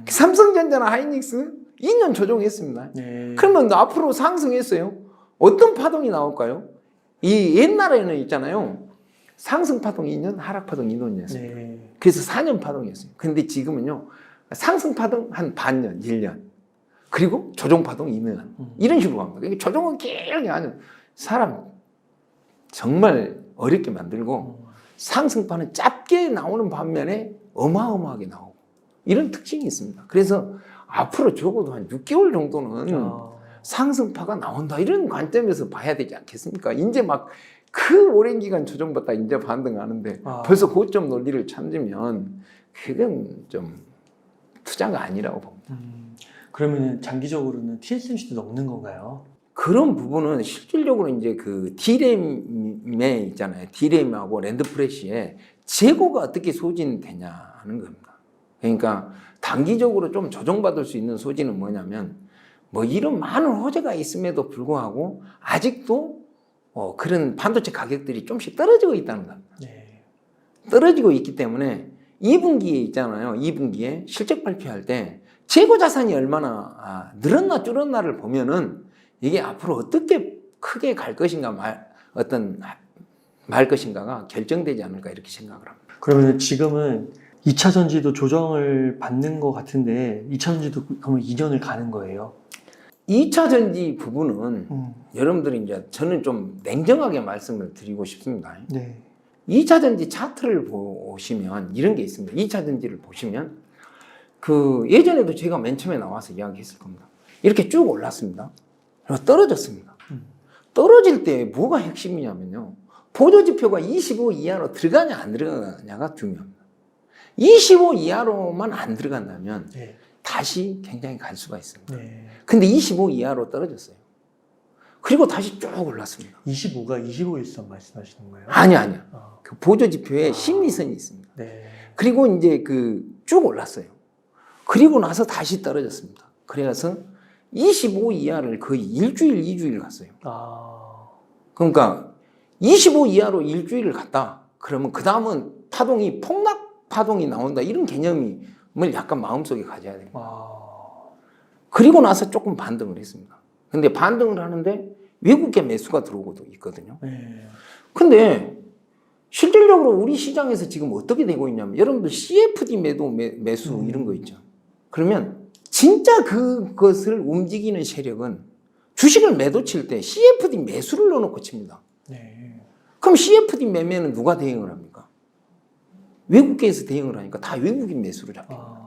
삼성전자나 하이닉스 2년 조정했습니다. 네. 그러면 앞으로 상승했어요. 어떤 파동이 나올까요? 이 옛날에는 있잖아요. 상승 파동 2년, 하락 파동 2년이었어요. 네. 그래서 4년 파동이었어요. 근데 지금은요. 상승 파동 한 반년, 1년. 그리고 조정 파동 2년. 이런 식으로 갑니다. 조정은 길게 하는 사람 정말 어렵게 만들고 상승파는 짧게 나오는 반면에 어마어마하게 나오고 이런 특징이 있습니다. 그래서 앞으로 적어도 한 6개월 정도는 상승파가 나온다 이런 관점에서 봐야 되지 않겠습니까? 이제 막 그 오랜 기간 조정받다 이제 반등하는데 벌써 고점 논리를 찾으면 그건 좀 투자가 아니라고 봅니다. 그러면 장기적으로는 TSMC도 넘는 건가요? 그런 부분은 실질적으로 이제 그 D램에 있잖아요. D램하고 랜드프레시에 재고가 어떻게 소진되냐 하는 겁니다. 그러니까 단기적으로 좀 조정받을 수 있는 소지는 뭐냐면 뭐 이런 많은 호재가 있음에도 불구하고 아직도 그런 반도체 가격들이 좀씩 떨어지고 있다는 겁니다. 네. 떨어지고 있기 때문에 2분기에 있잖아요. 2분기에 실적 발표할 때 재고 자산이 얼마나 늘었나 줄었나를 보면은 이게 앞으로 어떻게 크게 갈 것인가 말 것인가가 결정되지 않을까 이렇게 생각을 합니다. 그러면 지금은 2차 전지도 조정을 받는 것 같은데 2차 전지도 그러면 2년을 가는 거예요? 2차 전지 부분은 여러분들이 이제 저는 좀 냉정하게 말씀을 드리고 싶습니다. 네. 2차 전지 차트를 보시면 이런 게 있습니다. 2차 전지를 보시면 그 예전에도 제가 맨 처음에 나와서 이야기했을 겁니다. 이렇게 쭉 올랐습니다. 그리고 떨어졌습니다. 떨어질 때 뭐가 핵심이냐면요. 보조지표가 25 이하로 들어가냐 안 들어가냐가 중요합니다. 25 이하로만 안 들어간다면 네. 다시 굉장히 갈 수가 있습니다. 네. 근데 25 이하로 떨어졌어요. 그리고 다시 쭉 올랐습니다. 25가 25일선 말씀하시는 거예요? 아니야. 그 보조지표에 심리선이 있습니다. 네. 그리고 이제 그 쭉 올랐어요. 그리고 나서 다시 떨어졌습니다. 그래서 25 이하를 거의 일주일, 2주일 갔어요. 그러니까 25 이하로 일주일을 갔다. 그러면 그 다음은 파동이 폭락 파동이 나온다. 이런 개념을 약간 마음속에 가져야 됩니다. 그리고 나서 조금 반등을 했습니다. 근데 반등을 하는데 외국계 매수가 들어오고도 있거든요. 네. 근데 실질적으로 우리 시장에서 지금 어떻게 되고 있냐면 여러분들 CFD 매수 이런 거 있죠. 그러면 진짜 그것을 움직이는 세력은 주식을 매도 칠 때 CFD 매수를 넣어놓고 칩니다. 네. 그럼 CFD 매매는 누가 대응을 합니까? 외국계에서 대응을 하니까 다 외국인 매수로 잡힙니다.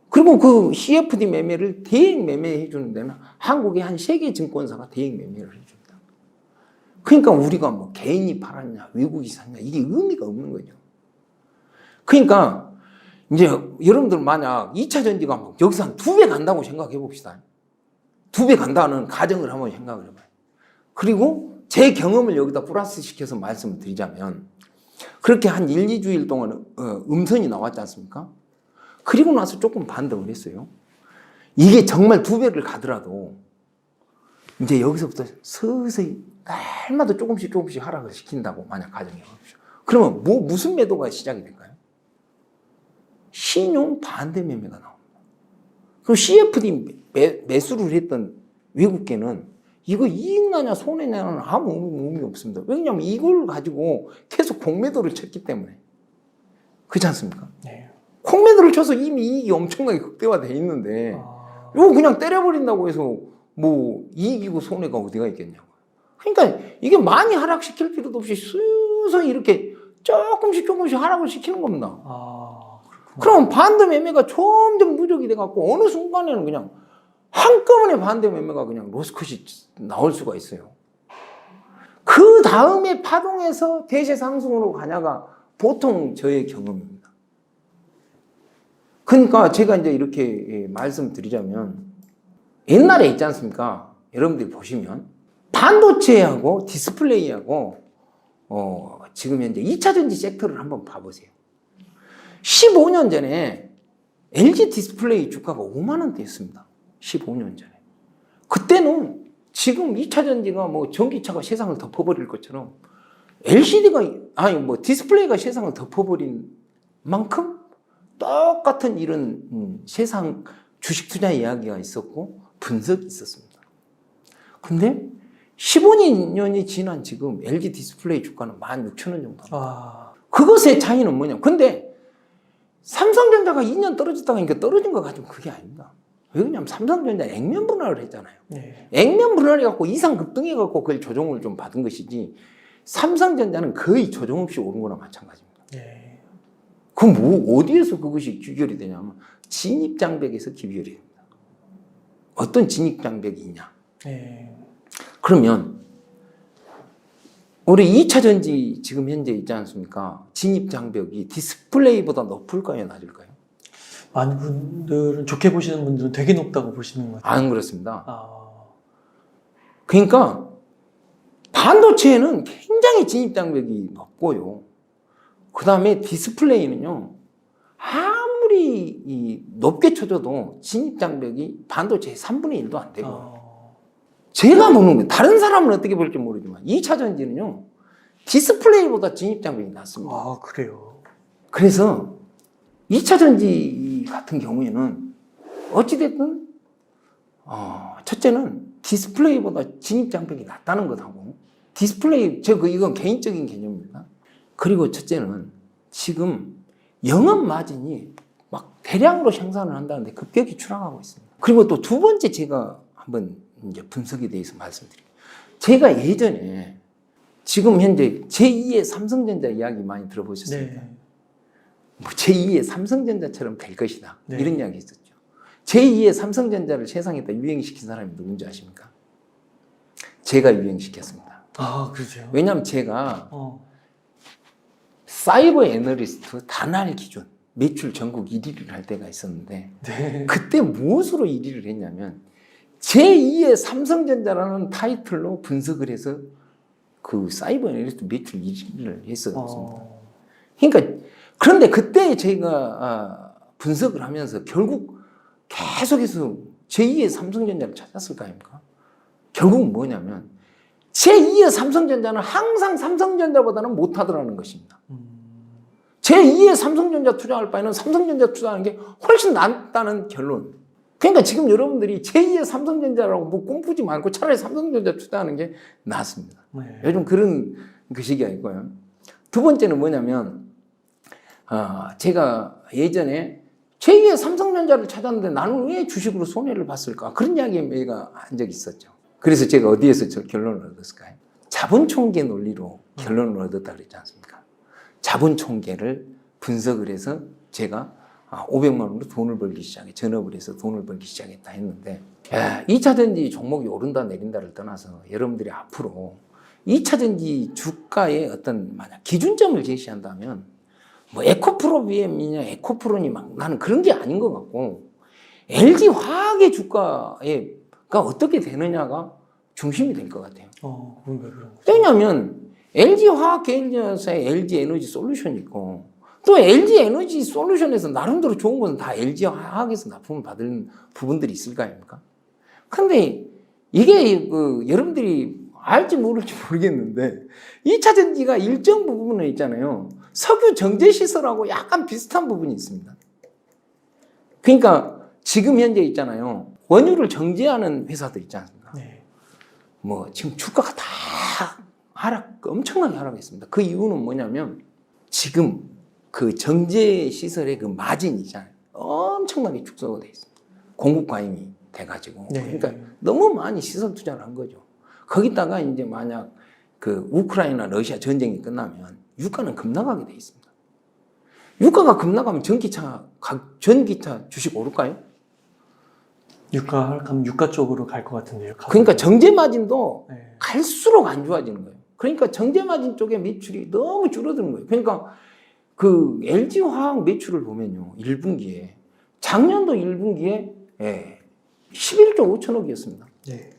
그리고 그 CFD 매매를 대행 매매해 주는 데는 한국의 한 3개 증권사가 대행 매매를 해줍니다. 그러니까 우리가 뭐 개인이 팔았냐, 외국이 샀냐, 이게 의미가 없는 거죠. 그러니까 이제 여러분들 만약 2차 전지가 막 여기서 한 2배 간다고 생각해 봅시다. 2배 간다는 가정을 한번 생각을 해봐요. 그리고 제 경험을 여기다 플러스 시켜서 말씀을 드리자면 그렇게 한 1, 2주일 동안 음선이 나왔지 않습니까? 그리고 나서 조금 반등을 했어요. 이게 정말 2배를 가더라도 이제 여기서부터 서서히 날마다 조금씩 하락을 시킨다고 만약 가정해 보십시오. 그러면 무슨 매도가 시작이 될까요? 신용 반대 매매가 나옵니다. 그럼 CFD 매수를 했던 외국계는 이거 이익 나냐 손해냐는 아무 의미 없습니다. 왜냐하면 이걸 가지고 계속 공매도를 쳤기 때문에. 그렇지 않습니까? 네. 공매도를 쳐서 이미 이익이 엄청나게 극대화되어 있는데 이거 그냥 때려버린다고 해서 뭐 이익이고 손해가 어디가 있겠냐고. 그러니까 이게 많이 하락시킬 필요도 없이 서서히 이렇게 조금씩 하락을 시키는 겁니다. 그럼 반대 매매가 점점 누적이 돼갖고 어느 순간에는 그냥 한꺼번에 반대 매매가 그냥 로스컷이 나올 수가 있어요. 그 다음에 파동에서 대세 상승으로 가냐가 보통 저의 경험입니다. 그러니까 제가 이제 이렇게 말씀드리자면 옛날에 있지 않습니까? 여러분들이 보시면 반도체하고 디스플레이하고 지금 현재 2차 전지 섹터를 한번 봐보세요. 15년 전에 LG 디스플레이 주가가 5만 원대였습니다. 15년 전에. 그때는 지금 2차 전지가 뭐 전기차가 세상을 덮어버릴 것처럼 디스플레이가 세상을 덮어버린 만큼 똑같은 이런 세상 주식 투자 이야기가 있었고 분석이 있었습니다. 근데 15년이 지난 지금 LG 디스플레이 주가는 16,000원 정도. 그것의 차이는 뭐냐? 근데 삼성전자가 2년 떨어졌다가 그러니까 떨어진 거 가지고 그게 아닙니다. 왜냐하면 삼성전자 액면 분할을 했잖아요. 네. 액면 분할해갖고 이상 급등해갖고 그걸 조정을 좀 받은 것이지 삼성전자는 거의 조정 없이 오른 거나 마찬가지입니다. 네. 그럼 어디에서 그것이 귀결이 되냐면 진입장벽에서 귀결이 됩니다. 어떤 진입장벽이 있냐? 네. 그러면 우리 2차 전지 지금 현재 있지 않습니까? 진입장벽이 디스플레이보다 높을까요? 낮을까요? 많은 분들은 좋게 보시는 분들은 되게 높다고 보시는 것 같아요. 안 그렇습니다. 그러니까 반도체는 굉장히 진입장벽이 높고요. 그 다음에 디스플레이는요. 아무리 높게 쳐줘도 진입장벽이 반도체의 3분의 1도 안 되고 제가 보는 거예요. 다른 사람은 어떻게 볼지 모르지만 2차 전지는요. 디스플레이보다 진입장벽이 낮습니다. 그래요? 그래서 2차 전지 같은 경우에는 어찌됐든 첫째는 디스플레이보다 진입장벽이 낮다는 것하고 디스플레이 이건 개인적인 개념입니다. 그리고 첫째는 지금 영업 마진이 막 대량으로 생산을 한다는데 급격히 추락하고 있습니다. 그리고 또 두 번째 제가 한번 이제 분석에 대해서 말씀드릴게요. 제가 예전에 지금 현재 제2의 삼성전자 이야기 많이 들어보셨습니까? 네. 뭐 제2의 삼성전자처럼 될 것이다. 네. 이런 이야기 있었죠. 제2의 삼성전자를 세상에다 유행시킨 사람이 누군지 아십니까? 제가 유행시켰습니다. 아, 그러세요? 왜냐하면 제가 사이버 애널리스트 단할 기준 매출 전국 1위를 할 때가 있었는데 네. 그때 무엇으로 1위를 했냐면 제2의 삼성전자라는 타이틀로 분석을 해서 그 사이버 애널리스트 매출 1위를 했었습니다. 그러니까 그런데 그때 제가 분석을 하면서 결국 계속해서 제2의 삼성전자를 찾았을 거 아닙니까? 결국은 뭐냐면 제2의 삼성전자는 항상 삼성전자보다는 못하더라는 것입니다. 제2의 삼성전자 투자할 바에는 삼성전자 투자하는 게 훨씬 낫다는 결론. 그러니까 지금 여러분들이 제2의 삼성전자라고 뭐 꿈꾸지 말고 차라리 삼성전자 투자하는 게 낫습니다. 네. 요즘 그런 그 시기가 있고요. 두 번째는 뭐냐면 제가 예전에 제2의 삼성전자를 찾았는데 나는 왜 주식으로 손해를 봤을까? 그런 이야기 내가 한 적이 있었죠. 그래서 제가 어디에서 저 결론을 얻었을까요? 자본총계 논리로 결론을 얻었다 그랬지 않습니까? 자본총계를 분석을 해서 제가 500만 원으로 돈을 벌기 시작해 전업을 해서 돈을 벌기 시작했다 했는데 2차전지 종목이 오른다 내린다를 떠나서 여러분들이 앞으로 2차전지 주가의 어떤 만약 기준점을 제시한다면 뭐 에코프로 BM이냐 에코프로니 막 나는 그런 게 아닌 것 같고 LG화학의 주가가 어떻게 되느냐가 중심이 될 것 같아요. 뭔가 그런 거죠. 왜냐하면 LG화학 계열사의 LG에너지 솔루션이 있고 또 LG에너지 솔루션에서 나름대로 좋은 것은 다 LG화학에서 납품을 받은 부분들이 있을 거 아닙니까? 근데 이게 여러분들이 알지 모를지 모르겠는데 2차 전지가 일정 부분은 있잖아요. 석유 정제 시설하고 약간 비슷한 부분이 있습니다. 그러니까 지금 현재 있잖아요. 원유를 정제하는 회사들 있지 않습니까? 네. 뭐 지금 주가가 다 엄청나게 하락했습니다. 그 이유는 뭐냐면 지금 그 정제 시설의 그 마진이 있잖아요. 엄청나게 축소가 돼 있습니다. 공급 과잉이 돼가지고. 네. 그러니까 너무 많이 시설 투자를 한 거죠. 거기다가 이제 만약 그 우크라이나 러시아 전쟁이 끝나면 유가는 급락하게 돼 있습니다. 유가가 급락하면 전기차 주식 오를까요? 유가 하락하면 유가 쪽으로 갈 것 같은데요. 그러니까 정제 마진도 네. 갈수록 안 좋아지는 거예요. 그러니까 정제 마진 쪽의 매출이 너무 줄어드는 거예요. 그러니까 그 LG화학 매출을 보면요. 1분기에 작년도 1분기에 11조 5천억이었습니다. 네.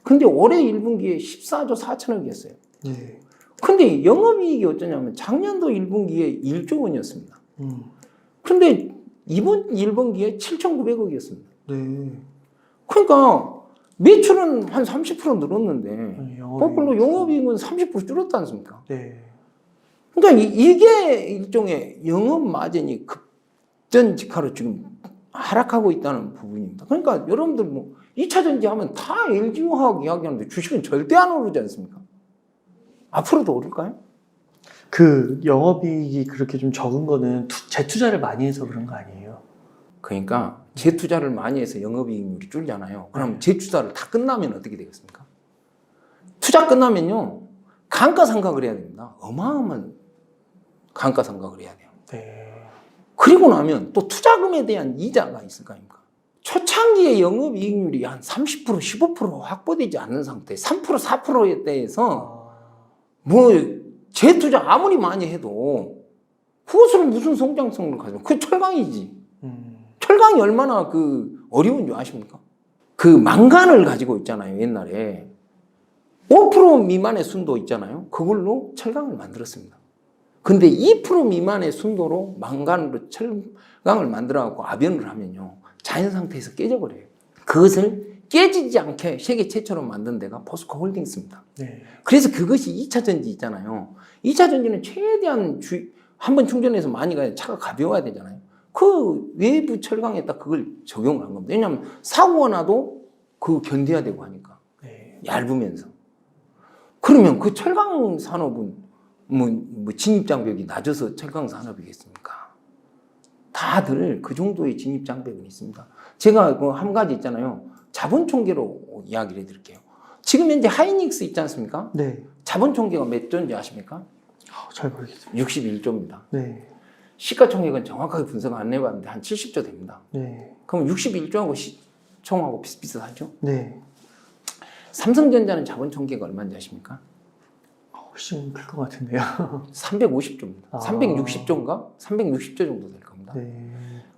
근데 올해 1분기에 14조 4천억이었어요. 네. 근데 영업이익이 어쩌냐면 작년도 1분기에 1조 원이었습니다. 근데 이번 1분기에 7,900억이었습니다. 네. 그러니까 매출은 한 30% 늘었는데 영업이익. 거꾸로 영업이익은 30% 줄었지 않습니까? 네. 그러니까 이게 일종의 영업 마진이 급전직하로 지금 하락하고 있다는 부분입니다. 그러니까 여러분들 뭐 2차 전지 하면 다 LG화학 이야기하는데 주식은 절대 안 오르지 않습니까? 앞으로도 오를까요? 그 영업이익이 그렇게 좀 적은 거는 재투자를 많이 해서 그런 거 아니에요? 그러니까 재투자를 많이 해서 영업이익률이 줄잖아요. 그럼 재투자를 다 끝나면 어떻게 되겠습니까? 투자 끝나면요. 감가상각을 해야 됩니다. 어마어마한 감가상각을 해야 돼요. 네. 그리고 나면 또 투자금에 대한 이자가 있을 거 아닙니까? 초창기에 영업이익률이 한 30%, 15% 확보되지 않는 상태, 3%, 4%에 대해서 뭐 재투자 아무리 많이 해도 그것으로 무슨 성장성을 가지고 그 철강이지. 철강이 얼마나 그 어려운 줄 아십니까? 그 망간을 가지고 있잖아요. 옛날에 5% 미만의 순도 있잖아요. 그걸로 철강을 만들었습니다. 근데 2% 미만의 순도로 망간으로 철강을 만들어갖고 압연을 하면요. 자연 상태에서 깨져버려요. 그것을 깨지지 않게 세계 최초로 만든 데가 포스코 홀딩스입니다. 네. 그래서 그것이 2차 전지 있잖아요. 2차 전지는 최대한 한번 충전해서 많이 가야 차가 가벼워야 되잖아요. 그 외부 철강에다 그걸 적용을 한 겁니다. 왜냐하면 사고가 나도 그거 견뎌야 되고 하니까. 네. 얇으면서. 그러면 그 철강 산업은 뭐 진입장벽이 낮아서 철강 산업이겠습니까? 다들 그 정도의 진입 장벽은 있습니다. 제가 그 한 가지 있잖아요. 자본 총계로 이야기를 해드릴게요. 지금 현재 하이닉스 있지 않습니까? 네. 자본 총계가 몇 조인지 아십니까? 잘 모르겠습니다. 61조입니다. 네. 시가총액은 정확하게 분석 안 해봤는데 한 70조 됩니다. 네. 그럼 61조하고 시총하고 비슷비슷하죠? 네. 삼성전자는 자본 총계가 얼마인지 아십니까? 훨씬 클 것 같은데요. 350조입니다. 아. 360조인가? 360조 정도 될 겁니다. 네.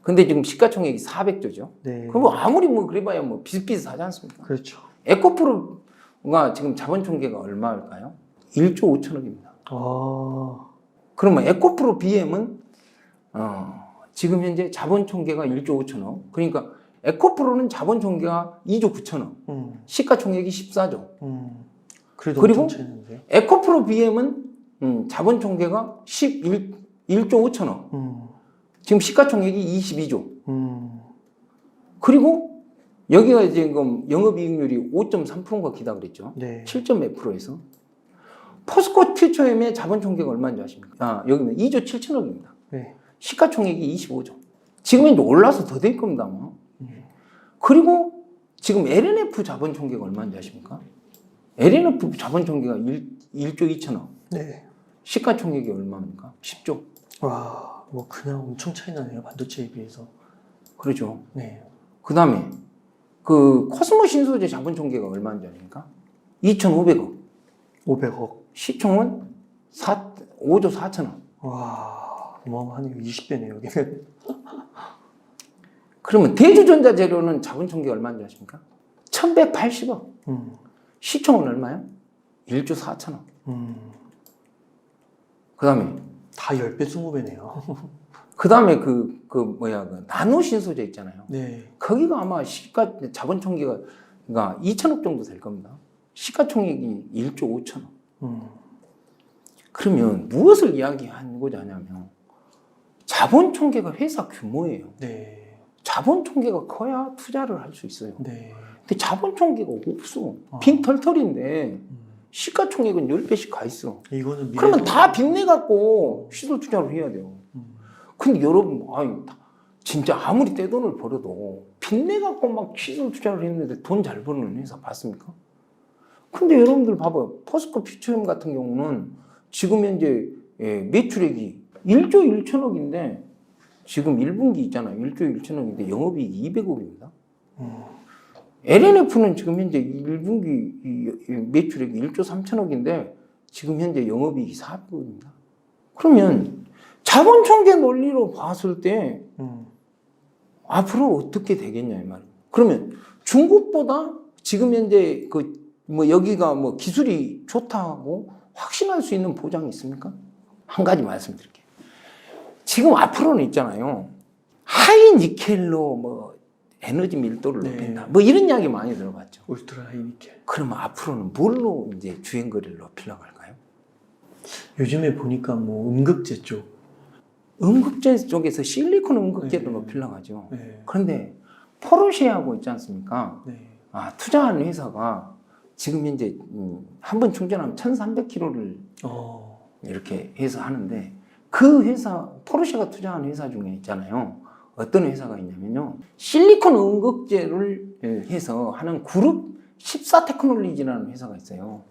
근데 지금 시가총액이 400조죠. 네. 그럼 뭐 아무리 뭐 그래봐야 뭐 비슷비슷하지 않습니까? 그렇죠. 에코프로가 지금 자본 총계가 얼마일까요? 1조 5천억입니다. 아. 그러면 에코프로 BM은 지금 현재 자본 총계가 1조 5천억. 그러니까 에코프로는 자본 총계가 2조 9천억. 시가총액이 14조. 그래도 그리고 엄청 차이는데요. 에코프로 BM은 자본 총계가 1조 5천억. 지금 시가총액이 22조. 그리고 여기가 지금 영업이익률이 5.3%가 기다 그랬죠. 네. 7점 몇 프로에서. 포스코 퓨처엠의 자본 총계가 얼마인지 아십니까? 여기는 2조 7천억입니다. 네. 시가총액이 25조. 지금 이제 올라서 더 될 겁니다. 뭐. 그리고 지금 LNF 자본 총계가 얼마인지 아십니까? LNF 자본 총계가 1조 2천억. 네. 시가총액이 얼마입니까? 10조. 와, 뭐 그냥 엄청 차이 나네요. 반도체에 비해서. 그렇죠. 네. 그 다음에 그 코스모 신소재 자본 총계가 얼마인지 아십니까? 2,500억. 500억. 시총은 5조 4천억. 와, 어마어마하네요. 20배네요, 여기는. 그러면 대주전자재료는 자본 총계가 얼마인지 아십니까? 1,180억. 시총은 얼마요? 1조 4천억. 그 다음에 다 10배, 20배네요. 그 다음에 그 나노 신소재 있잖아요. 네. 거기가 아마 자본 총계가 2천억 정도 될 겁니다. 시가총액이 1조 5천억. 그러면 무엇을 이야기하고자 하냐면 자본 총계가 회사 규모예요. 네. 자본 총계가 커야 투자를 할 수 있어요. 네. 근데 자본 총계가 없어. 빈털털인데 시가총액은 10배씩 가 있어. 이거는 그러면 다 빚내갖고 시설 투자를 해야 돼요. 근데 여러분, 진짜 아무리 떼돈을 벌어도 빚내갖고 막 시설 투자를 했는데 돈 잘 버는 회사 봤습니까? 근데 여러분들 봐봐요. 포스코 퓨처엠 같은 경우는 지금 현재 매출액이 1조 1천억인데 지금 1분기 있잖아요. 1조 1천억인데 영업이익이 200억입니다. LNF는 지금 현재 1분기 매출액이 1조 3천억인데 지금 현재 영업이익이 400억입니다. 그러면 자본 총계 논리로 봤을 때 앞으로 어떻게 되겠냐 이 말이에요. 그러면 중국보다 지금 현재 여기가 기술이 좋다고 확신할 수 있는 보장이 있습니까? 한 가지 말씀드릴게요. 지금 앞으로는 있잖아요. 하이 니켈로 에너지 밀도를 높인다. 이런 이야기 많이 들어봤죠. 울트라 하이니켈. 그러면 앞으로는 뭘로 이제 주행거리를 높이려고 할까요? 요즘에 보니까 음극재 쪽. 음극재 쪽에서 실리콘 음극재를 높이려고 하죠. 네. 그런데 포르쉐하고 있지 않습니까? 네. 투자하는 회사가 지금 현재 한 번 충전하면 1,300km를 이렇게 해서 하는데 그 회사, 포르쉐가 투자하는 회사 중에 있잖아요. 어떤 회사가 있냐면요. 실리콘 음극재를 해서 하는 그룹 14테크놀리지라는 회사가 있어요.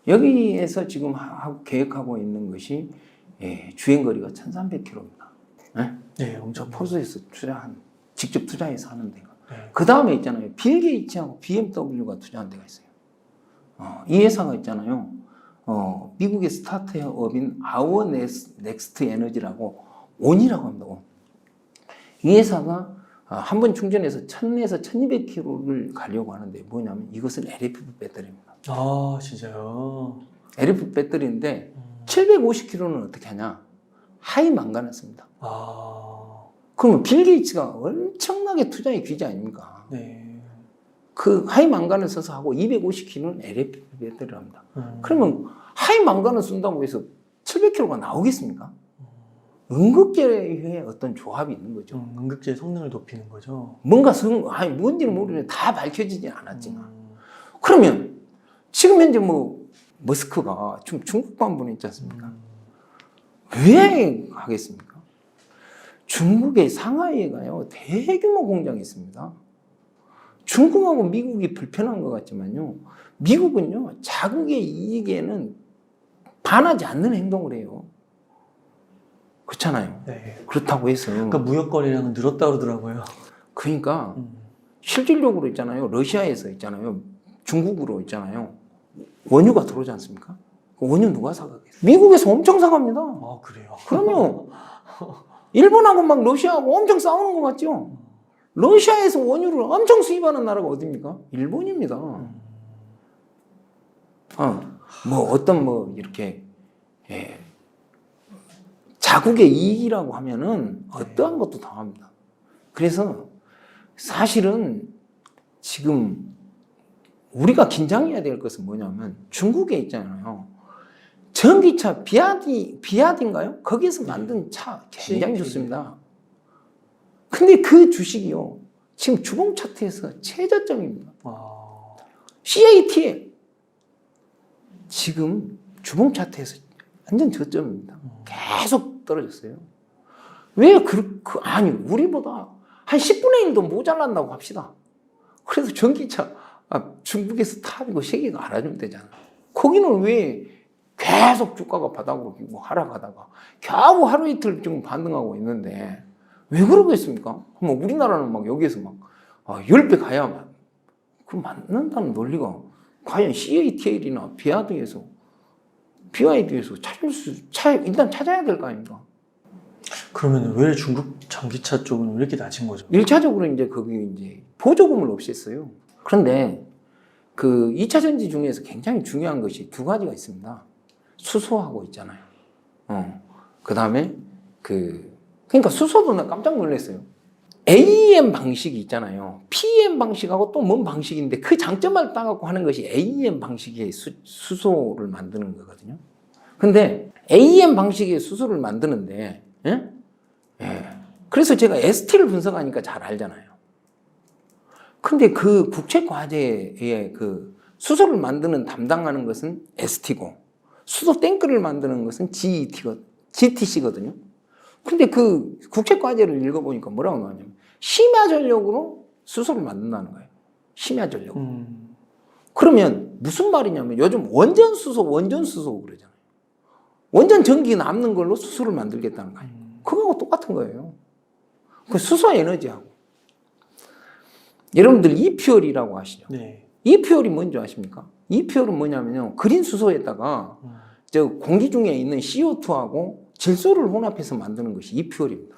여기에서 지금 계획하고 있는 것이 주행거리가 1,300km입니다. 네, 엄청 포스에서 직접 투자해서 하는 데가. 네. 그 다음에 있잖아요. 빌 게이츠하고 BMW가 투자한 데가 있어요. 이 회사가 있잖아요. 미국의 스타트업인 아워 넥스트 에너지라고 온이라고 합니다. 온. 이 회사가 한 번 충전해서 1,000에서 1,200km를 가려고 하는데 뭐냐면 이것은 LFP 배터리입니다. 아, 진짜요? LFP 배터리인데 750km는 어떻게 하냐? 하이 망간을 씁니다. 그러면 빌 게이츠가 엄청나게 투자의 귀재 아닙니까? 네. 그 하이 망간을 써서 하고 250km는 LFP 배터리를 합니다. 그러면 하이 망간을 쓴다고 해서 700km가 나오겠습니까? 음극재의 어떤 조합이 있는 거죠. 음극재의 성능을 높이는 거죠. 뭔지는 모르는데 다 밝혀지진 않았지만. 그러면 지금 현재 머스크가 중국 반분에 있지 않습니까? 왜 하겠습니까? 중국의 상하이에가요 대규모 공장이 있습니다. 중국하고 미국이 불편한 것 같지만요, 미국은요 자국의 이익에는 반하지 않는 행동을 해요. 그렇잖아요. 네. 그렇다고 해서 그러니까 무역 거래량은 늘었다 그러더라고요. 그러니까 실질적으로 있잖아요. 러시아에서 있잖아요. 중국으로 있잖아요. 원유가 들어오지 않습니까? 그 원유 누가 사가겠어요? 미국에서 엄청 사갑니다. 아, 그래요? 그럼요. 일본하고 막 러시아하고 엄청 싸우는 거 같죠? 러시아에서 원유를 엄청 수입하는 나라가 어디입니까? 일본입니다. 뭐 어떤 뭐 이렇게 자국의 이익이라고 하면은 어떠한 것도 당합니다. 그래서 사실은 지금 우리가 긴장해야 될 것은 뭐냐면 중국에 있잖아요. 전기차 비아디인가요? 거기에서 만든 차 굉장히 좋습니다. 근데 그 주식이요, 지금 주봉 차트에서 최저점입니다. CATL 지금 주봉 차트에서 완전 저점입니다. 계속 떨어졌어요. 왜 아니 우리보다 한 10분의 1도 모자란다고 합시다. 그래서 전기차 중국에서 탑이고 세계가 알아주면 되잖아. 거기는 왜 계속 주가가 바닥으로 끼고 하락하다가 겨우 하루 이틀 지금 반등하고 있는데 왜 그러겠습니까? 그럼 우리나라는 막 여기에서 막 10배 가야만 그럼 맞는다는 논리가 과연 CATL이나 BYD에서 일단 찾아야 될 거 아닙니까? 그러면 왜 중국 전기차 쪽은 왜 이렇게 낮은 거죠? 1차적으로 이제 거기 이제 보조금을 없앴어요. 그런데 그 2차 전지 중에서 굉장히 중요한 것이 두 가지가 있습니다. 수소하고 있잖아요. 그 다음에 그러니까 수소도 나 깜짝 놀랐어요. AEM 방식이 있잖아요. PEM 방식하고 또 뭔 방식인데 그 장점을 따갖고 하는 것이 AEM 방식의 수소를 만드는 거거든요. 근데 AEM 방식의 수소를 만드는데, 그래서 제가 ST를 분석하니까 잘 알잖아요. 근데 그 국책과제에 그 수소를 만드는 담당하는 것은 ST고, 수소 탱크를 만드는 것은 GTC거든요. 근데 그 국책과제를 읽어보니까 뭐라고 나오냐면, 심야 전력으로 수소를 만든다는 거예요. 심야 전력으로. 그러면 무슨 말이냐면 요즘 원전 수소 그러잖아요. 원전 전기 남는 걸로 수소를 만들겠다는 거예요. 그거하고 똑같은 거예요. 그 수소 에너지하고. 여러분들 이퓨얼이라고 아시죠? 네. 이퓨얼이 뭔지 아십니까? 이퓨얼은 뭐냐면요, 그린 수소에다가 저 공기 중에 있는 CO2하고 질소를 혼합해서 만드는 것이 이퓨얼입니다.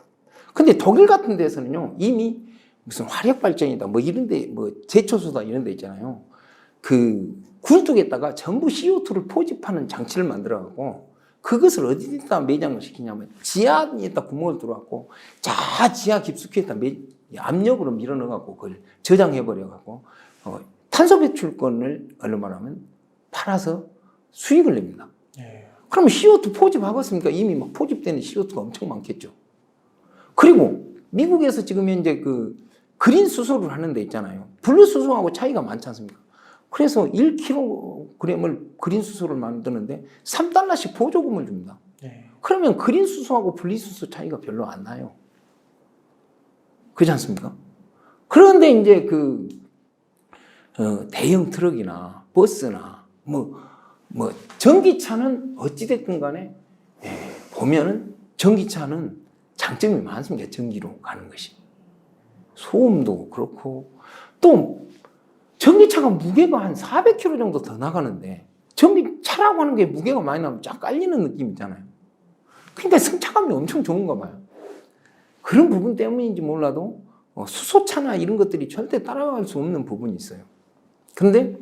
근데 독일 같은 데서는요, 이미 무슨 화력 발전이다, 뭐 이런데, 뭐 제초소다 이런 데 있잖아요. 그 굴뚝에다가 전부 CO2를 포집하는 장치를 만들어갖고 그것을 어디다 매장을 시키냐면 지하에다 구멍을 뚫어갖고 지하 깊숙이에다 압력으로 밀어넣어갖고 그걸 저장해버려갖고 탄소 배출권을 얼마나면 팔아서 수익을 냅니다. 그러면 CO2 포집하겠습니까? 이미 막 포집되는 CO2가 엄청 많겠죠. 그리고 미국에서 지금 현재 그 그린 수소를 하는 데 있잖아요. 블루 수소하고 차이가 많지 않습니까? 그래서 1kg을 그린 수소를 만드는데 $3씩 보조금을 줍니다. 그러면 그린 수소하고 블루 수소 차이가 별로 안 나요. 그렇지 않습니까? 그런데 이제 그 대형 트럭이나 버스나 뭐 전기차는 어찌됐든 간에 보면은 전기차는 장점이 많습니다. 전기로 가는 것이. 소음도 그렇고 또 전기차가 무게가 한 400kg 정도 더 나가는데 전기차라고 하는 게 무게가 많이 나면 쫙 깔리는 느낌 있잖아요. 그러니까 승차감이 엄청 좋은가 봐요. 그런 부분 때문인지 몰라도 수소차나 이런 것들이 절대 따라갈 수 없는 부분이 있어요. 그런데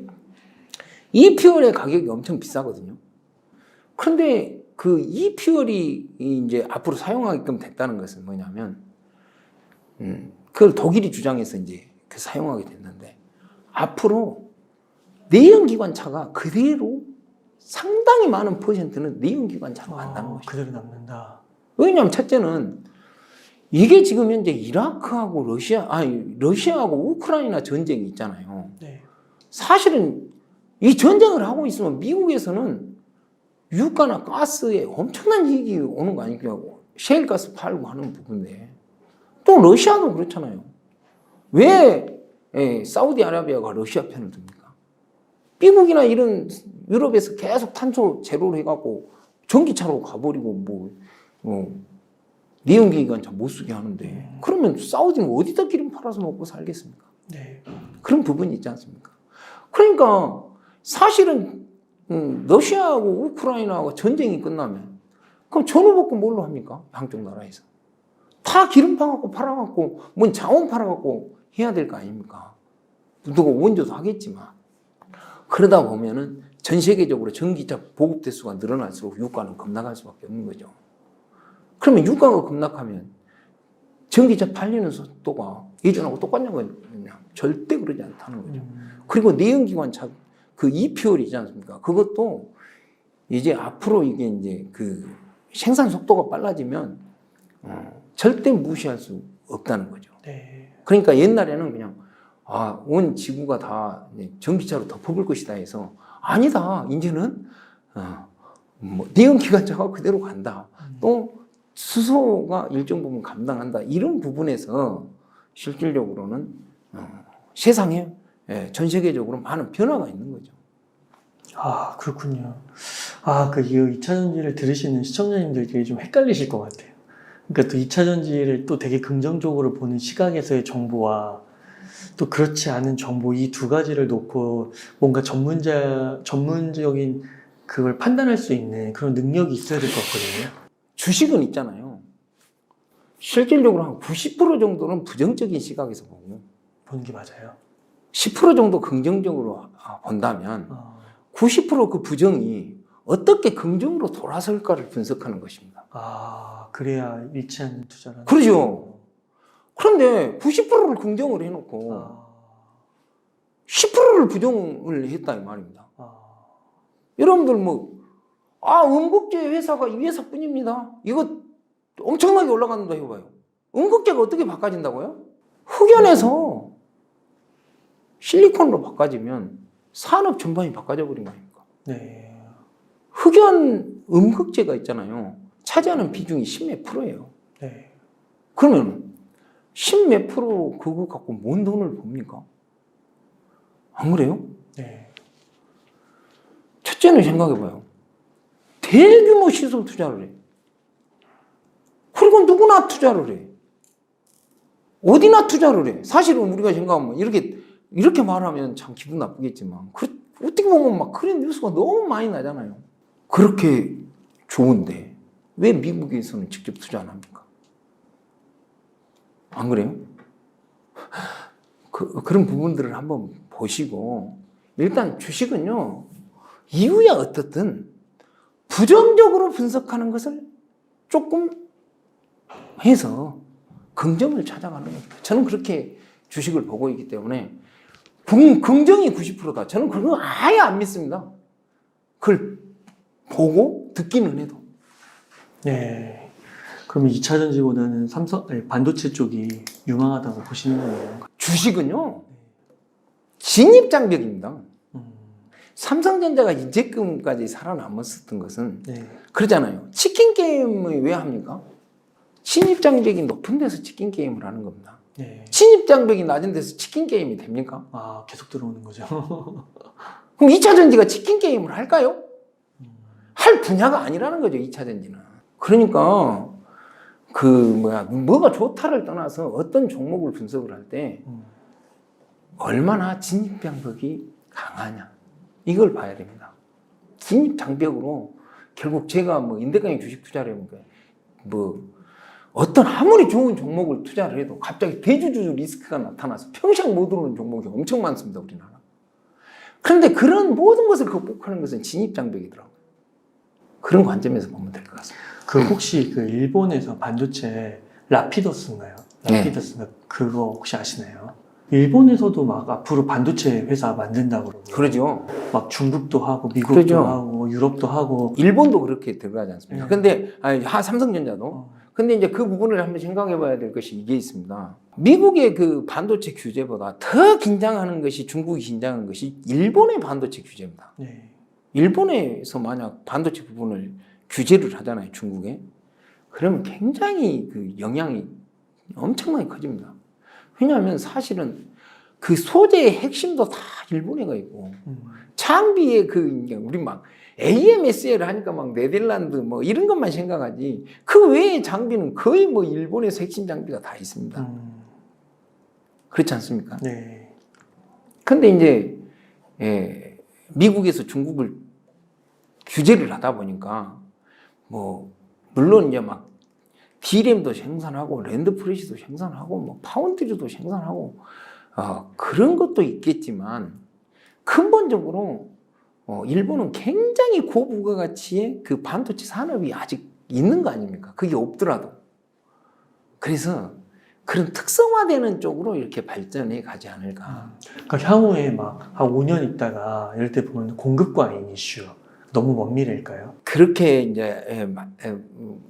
이퓨얼의 가격이 엄청 비싸거든요. 그런데 그 이퓨얼이 이제 앞으로 사용하게끔 됐다는 것은 뭐냐면, 그걸 독일이 주장해서 이제 사용하게 됐는데, 앞으로 내연기관차가 그대로 상당히 많은 퍼센트는 내연기관차로 간다는 것이죠. 그대로 남는다. 왜냐하면 첫째는 이게 지금 현재 이라크하고 러시아하고 우크라이나 전쟁이 있잖아요. 네. 사실은 이 전쟁을 하고 있으면 미국에서는 유가나 가스에 엄청난 이익이 오는 거 아니냐고. 셰일가스 팔고 하는 부분인데 또 러시아도 그렇잖아요. 왜 사우디아라비아가 러시아 편을 듭니까? 미국이나 이런 유럽에서 계속 탄소 제로를 해갖고 전기차로 가버리고 내연기관차 못 쓰게 하는데 그러면 사우디는 어디다 기름 팔아서 먹고 살겠습니까? 네. 그런 부분이 있지 않습니까? 그러니까 사실은 러시아하고 우크라이나하고 전쟁이 끝나면 그럼 전후복구 뭘로 합니까? 양쪽 나라에서 다 기름 파갖고 팔아갖고 뭔 자원 팔아갖고 해야 될 거 아닙니까? 누가 원조도 하겠지만 그러다 보면은 전 세계적으로 전기차 보급 대수가 늘어날수록 유가는 급락할 수밖에 없는 거죠. 그러면 유가가 급락하면 전기차 팔리는 속도가 예전하고 똑같냐고요? 절대 그러지 않다는 거죠. 그리고 내연기관차 그 EPR이지 않습니까? 그것도 이제 앞으로 이게 이제 그 생산 속도가 빨라지면 절대 무시할 수 없다는 거죠. 네. 그러니까 옛날에는 그냥 온 지구가 다 전기차로 덮어볼 것이다 해서 아니다. 이제는 내연기관차가 그대로 간다. 또 수소가 일정 부분 감당한다. 이런 부분에서 실질적으로는 세상에 전 세계적으로 많은 변화가 있는 거죠. 아, 그렇군요. 그 2차 전지를 들으시는 시청자님들끼리 좀 헷갈리실 것 같아요. 그러니까 또 2차 전지를 또 되게 긍정적으로 보는 시각에서의 정보와 또 그렇지 않은 정보 이 두 가지를 놓고 뭔가 전문적인 그걸 판단할 수 있는 그런 능력이 있어야 될 것 같거든요. 주식은 있잖아요. 실질적으로 한 90% 정도는 부정적인 시각에서 보고 보는 게 맞아요. 10% 정도 긍정적으로 본다면 90% 그 부정이 어떻게 긍정으로 돌아설까를 분석하는 것입니다. 그래야 잃지 않는 투자라는. 그러죠. 그런데 90%를 긍정을 해놓고 10%를 부정을 했다 이 말입니다. 여러분들 음극재 회사가 이 회사뿐입니다. 이거 엄청나게 올라간다 해봐요. 음극재가 어떻게 바꿔진다고요? 흑연에서 실리콘으로 바꿔지면 산업 전반이 바꿔져 버린 거 아닙니까? 네. 흑연 음극재가 있잖아요. 차지하는 비중이 10몇 %예요. 네. 그러면 10몇 % 그거 갖고 뭔 돈을 봅니까? 안 그래요? 네. 첫째는 생각해봐요. 대규모 시설 투자를 해. 그리고 누구나 투자를 해. 어디나 투자를 해. 사실은 우리가 생각하면 이렇게 말하면 참 기분 나쁘겠지만 어떻게 보면 막 그런 뉴스가 너무 많이 나잖아요. 그렇게 좋은데 왜 미국에서는 직접 투자 안 합니까? 안 그래요? 그런 부분들을 한번 보시고 일단 주식은요 이유야 어떻든 부정적으로 분석하는 것을 조금 해서 긍정을 찾아가는 겁니다. 저는 그렇게 주식을 보고 있기 때문에 긍정이 90%다. 저는 그거 아예 안 믿습니다. 그걸 보고 듣기는 해도. 네. 그러면 2차 전지보다는 반도체 쪽이 유망하다고 보시는 거예요? 주식은요 진입장벽입니다. 삼성전자가 이제금까지 살아남았었던 것은 그러잖아요. 치킨 게임을 왜 합니까? 진입장벽이 높은 데서 치킨 게임을 하는 겁니다. 진입장벽이 낮은 데서 치킨 게임이 됩니까? 계속 들어오는 거죠. 그럼 2차 전지가 치킨 게임을 할까요? 할 분야가 아니라는 거죠, 2차 전지는. 그러니까 뭐가 좋다를 떠나서 어떤 종목을 분석을 할 때 얼마나 진입장벽이 강하냐 이걸 봐야 됩니다. 진입장벽으로 결국 제가 인데카인 주식 투자를 해보니까 어떤 아무리 좋은 종목을 투자를 해도 갑자기 대주주 리스크가 나타나서 평생 못 오르는 종목이 엄청 많습니다, 우리나라. 그런데 그런 모든 것을 극복하는 것은 진입장벽이더라고요. 그런 관점에서 보면 될 것 같습니다. 혹시 일본에서 반도체 라피더스인가요? 라피더스인가? 그거 혹시 아시나요? 일본에서도 막 앞으로 반도체 회사 만든다고 그러고. 그러죠. 막 중국도 하고 미국도 그러죠. 하고 유럽도 하고. 일본도 그렇게 들어가지 않습니까? 근데 삼성전자도. 근데 이제 그 부분을 한번 생각해 봐야 될 것이 이게 있습니다. 미국의 그 반도체 규제보다 더 긴장하는 것이 중국이 긴장하는 것이 일본의 반도체 규제입니다. 일본에서 만약 반도체 부분을 규제를 하잖아요, 중국에. 그러면 굉장히 영향이 엄청나게 커집니다. 왜냐하면 사실은 그 소재의 핵심도 다 일본에 가 있고 장비의 우리 막 AMSL 하니까 막 네덜란드 뭐 이런 것만 생각하지 그 외의 장비는 거의 뭐 일본에서 핵심 장비가 다 있습니다. 그렇지 않습니까? 네. 근데 이제 미국에서 중국을 규제를 하다 보니까 뭐 물론 이제 막 D램도 생산하고 랜드프레시도 생산하고 뭐 파운드리도 생산하고 그런 것도 있겠지만 근본적으로 일본은 굉장히 고부가가치의 그 반도체 산업이 아직 있는 거 아닙니까? 그게 없더라도. 그래서 그런 특성화되는 쪽으로 이렇게 발전해 가지 않을까. 그러니까 향후에 막 한 5년 있다가 이럴 때 보면 공급 과잉 이슈 너무 먼 미래일까요? 그렇게 이제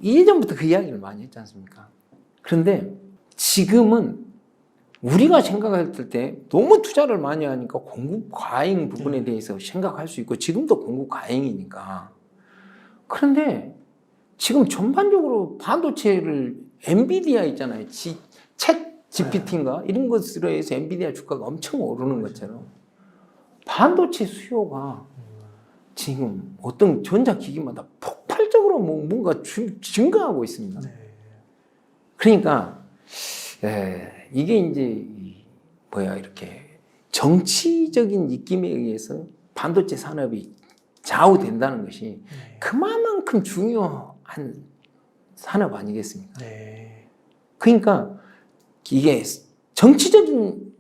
이전부터 그 이야기를 많이 했지 않습니까? 그런데 지금은 우리가 생각할 때 너무 투자를 많이 하니까 공급 과잉 부분에 대해서 생각할 수 있고 지금도 공급 과잉이니까. 그런데 지금 전반적으로 반도체를 엔비디아 있잖아요. 챗 GPT인가 이런 것으로 해서 엔비디아 주가가 엄청 오르는 것처럼 반도체 수요가 지금 어떤 전자기기마다 폭발적으로 뭔가 증가하고 있습니다. 그러니까 이게 이제 이렇게 정치적인 입김에 의해서 반도체 산업이 좌우된다는 것이 그만큼 중요한 산업 아니겠습니까? 그러니까 이게 정치적인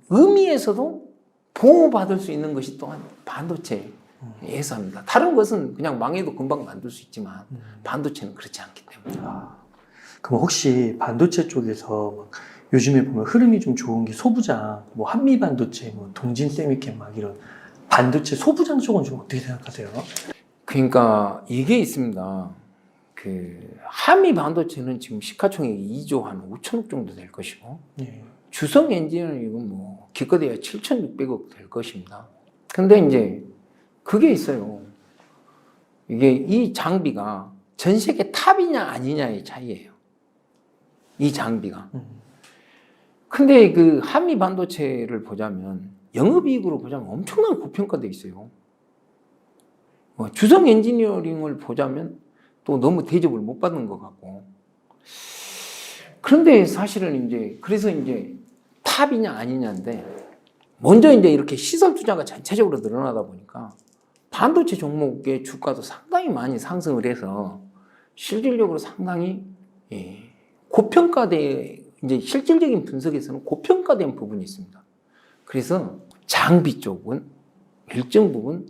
의미에서도 보호받을 수 있는 것이 또한 반도체에서 합니다. 다른 것은 그냥 망해도 금방 만들 수 있지만 반도체는 그렇지 않기 때문에. 그럼 혹시 반도체 쪽에서 막 요즘에 보면 흐름이 좀 좋은 게 소부장, 뭐 한미 반도체, 뭐 동진 세미캠 막 이런 반도체 소부장 쪽은 좀 어떻게 생각하세요? 그러니까 이게 있습니다. 그 한미 반도체는 지금 시가총액이 2조 한 5천억 정도 될 것이고 주성 엔지니어링은 뭐 기껏해야 7,600억 될 것입니다. 근데 이제 그게 있어요. 이게 이 장비가 전 세계 탑이냐 아니냐의 차이예요. 이 장비가. 근데 그 한미 반도체를 보자면 영업이익으로 보자면 엄청나게 고평가되어 있어요. 주성 엔지니어링을 보자면 또 너무 대접을 못 받는 것 같고. 그런데 사실은 이제 그래서 이제 탑이냐 아니냐인데 먼저 이제 이렇게 시설 투자가 전체적으로 늘어나다 보니까 반도체 종목의 주가도 상당히 많이 상승을 해서 실질적으로 상당히 고평가돼 이제 실질적인 분석에서는 고평가된 부분이 있습니다. 그래서 장비 쪽은 일정 부분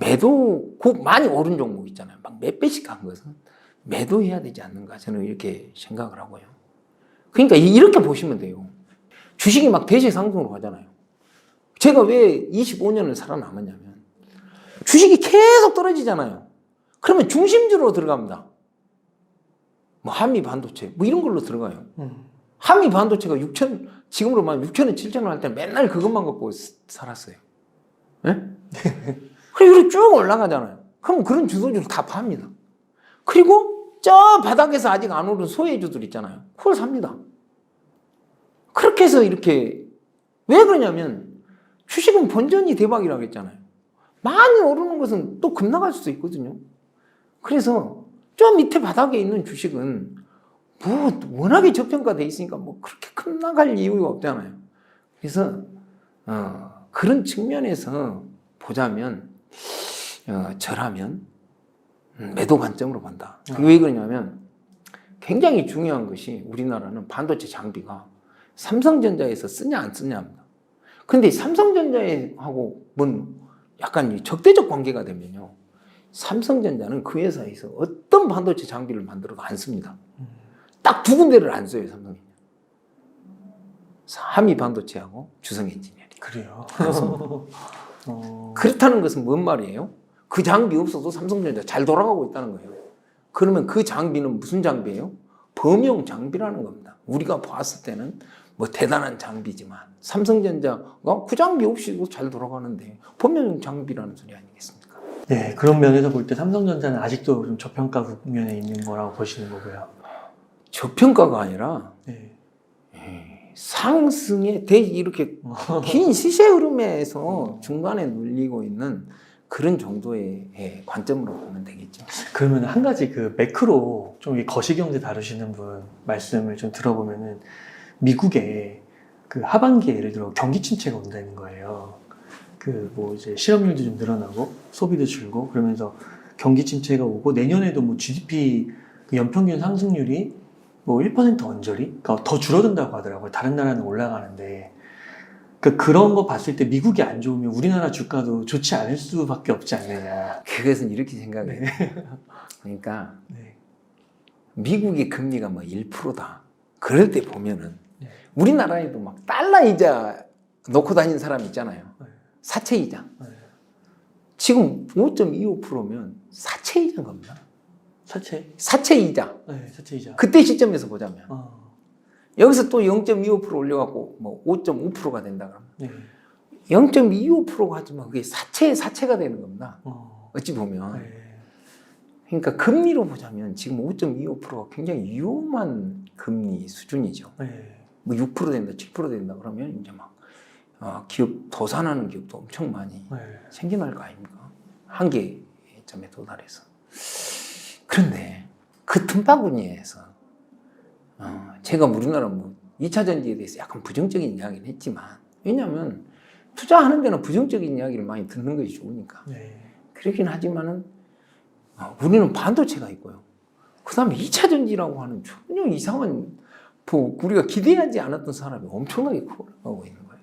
매도 많이 오른 종목 있잖아요. 막 몇 배씩 간 것은 매도해야 되지 않는가 저는 이렇게 생각을 하고요. 그러니까 이렇게 보시면 돼요. 주식이 막 대세 상승으로 가잖아요. 제가 왜 25년을 살아남았냐면 주식이 계속 떨어지잖아요. 그러면 중심주로 들어갑니다. 뭐 한미 반도체 뭐 이런 걸로 들어가요. 한미 반도체가 6천 지금으로 말하면 6천원 7천원 할 때 맨날 그것만 갖고 살았어요. 네? 그리고 쭉 올라가잖아요. 그럼 그런 주도주를 다 팝니다. 그리고 저 바닥에서 아직 안 오른 소외주들 있잖아요. 그걸 삽니다. 그렇게 해서 이렇게 왜 그러냐면 주식은 본전이 대박이라고 했잖아요. 많이 오르는 것은 또 급나갈 수도 있거든요. 그래서 저 밑에 바닥에 있는 주식은 뭐 워낙에 저평가돼 있으니까 뭐 그렇게 급나갈 이유가 없잖아요. 그래서 그런 측면에서 보자면 저라면 매도 관점으로 본다. 왜 그러냐면 굉장히 중요한 것이 우리나라는 반도체 장비가 삼성전자에서 쓰냐 안 쓰냐입니다. 근데 삼성전자하고 뭔 약간 적대적 관계가 되면요. 삼성전자는 그 회사에서 어떤 반도체 장비를 만들어도 안 씁니다. 딱 두 군데를 안 써요, 삼성이. 한미 반도체하고 주성 엔지니어링. 그래요. 그렇다는 것은 뭔 말이에요? 그 장비 없어도 삼성전자 잘 돌아가고 있다는 거예요. 그러면 그 장비는 무슨 장비예요? 범용 장비라는 겁니다. 우리가 봤을 때는 뭐 대단한 장비지만 삼성전자가 그 장비 없이도 잘 돌아가는데 범용 장비라는 소리 아니겠습니까? 네, 그런 면에서 볼 때 삼성전자는 아직도 좀 저평가 국면에 있는 거라고 보시는 거고요. 저평가가 아니라 네. 상승의 이렇게 긴 시세 흐름에서 중간에 눌리고 있는 그런 정도의 관점으로 보면 되겠죠. 그러면 한 가지 그 매크로 좀 이 거시경제 다루시는 분 말씀을 좀 들어보면은 미국에 그 하반기에 예를 들어 경기 침체가 온다는 거예요. 그 뭐 이제 실업률도 좀 늘어나고 소비도 줄고 그러면서 경기 침체가 오고 내년에도 뭐 GDP 그 연평균 상승률이 뭐 1% 언저리? 그러니까 더 줄어든다고 하더라고요. 다른 나라는 올라가는데. 그러니까 그런 거 봤을 때 미국이 안 좋으면 우리나라 주가도 좋지 않을 수밖에 없지 않느냐. 그것은 이렇게 생각해요. 그러니까 네. 미국의 금리가 뭐 1%다. 그럴 때 보면은 네. 우리나라에도 막 달러 이자 놓고 다니는 사람 있잖아요. 네. 사채 이자. 네. 지금 5.25%면 사채 이자인 겁니다. 사채 이자. 네, 사채이자. 그때 시점에서 보자면 어. 여기서 또 0.25% 올려갖고 뭐 5.5%가 된다 그러면 네. 0.25%가 하지만 그게 사채가 되는 겁니다. 어찌 보면. 네. 그러니까 금리로 보자면 지금 5.25%가 굉장히 위험한 금리 수준이죠. 네. 뭐 6% 된다, 7% 된다 그러면 이제 막 기업 도산하는 기업도 엄청 많이 네. 생겨날 거 아닙니까? 한계점에 도달해서. 그런데 그 틈바구니에서 제가 우리나라 뭐 2차 전지에 대해서 약간 부정적인 이야기는 했지만 왜냐하면 투자하는 데는 부정적인 이야기를 많이 듣는 것이 좋으니까 네. 그렇긴 하지만은 우리는 반도체가 있고요. 그 다음에 2차 전지라고 하는 전혀 이상한 뭐 우리가 기대하지 않았던 사람이 엄청나게 커가고 있는 거예요.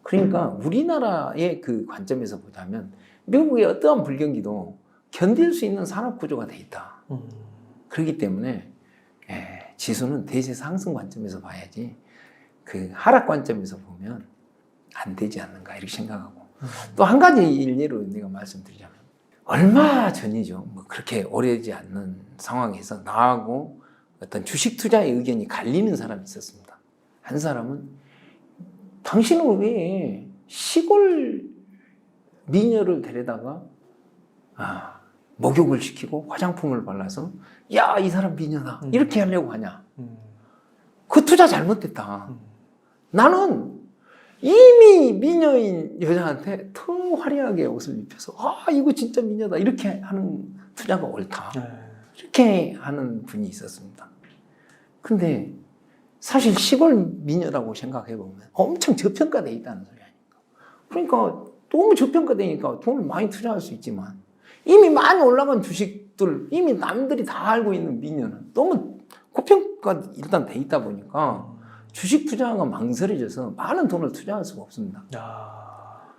그러니까 우리나라의 그 관점에서 보자면 미국의 어떠한 불경기도 견딜 수 있는 산업 구조가 돼 있다. 그렇기 때문에 지수는 대세 상승 관점에서 봐야지 그 하락 관점에서 보면 안 되지 않는가 이렇게 생각하고 또 한 가지 일례로 내가 말씀드리자면 얼마 전이죠. 뭐 그렇게 오래되지 않는 상황에서 나하고 어떤 주식 투자의 의견이 갈리는 사람이 있었습니다. 한 사람은 당신은 왜 시골 미녀를 데려다가 목욕을 시키고 화장품을 발라서 야, 이 사람 미녀다 이렇게 하려고 하냐. 그 투자 잘못됐다. 나는 이미 미녀인 여자한테 더 화려하게 옷을 입혀서 이거 진짜 미녀다 이렇게 하는 투자가 옳다. 이렇게 하는 분이 있었습니다. 근데 사실 시골 미녀라고 생각해보면 엄청 저평가되어 있다는 소리 아닙니까? 그러니까 너무 저평가되니까 돈을 많이 투자할 수 있지만 이미 많이 올라간 주식들, 이미 남들이 다 알고 있는 미녀는 너무 고평가 일단 돼 있다 보니까 주식 투자가 망설여져서 많은 돈을 투자할 수가 없습니다.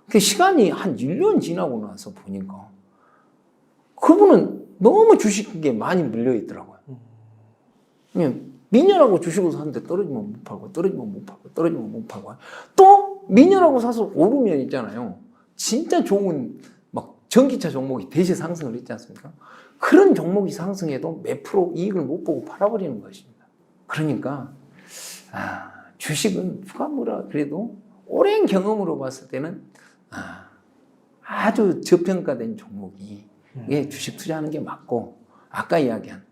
그 시간이 한 1년 지나고 나서 보니까 그분은 너무 주식에 많이 물려 있더라고요. 그냥 미녀라고 주식을 샀는데 떨어지면 못 팔고 떨어지면 못 팔고 떨어지면 못 팔고 또 미녀라고 사서 오르면 있잖아요. 진짜 좋은 막 전기차 종목이 대세 상승을 했지 않습니까? 그런 종목이 상승해도 몇 프로 이익을 못 보고 팔아버리는 것입니다. 그러니까 주식은 누가 뭐라 그래도 오랜 경험으로 봤을 때는 아주 저평가된 종목이 주식 투자하는 게 맞고 아까 이야기한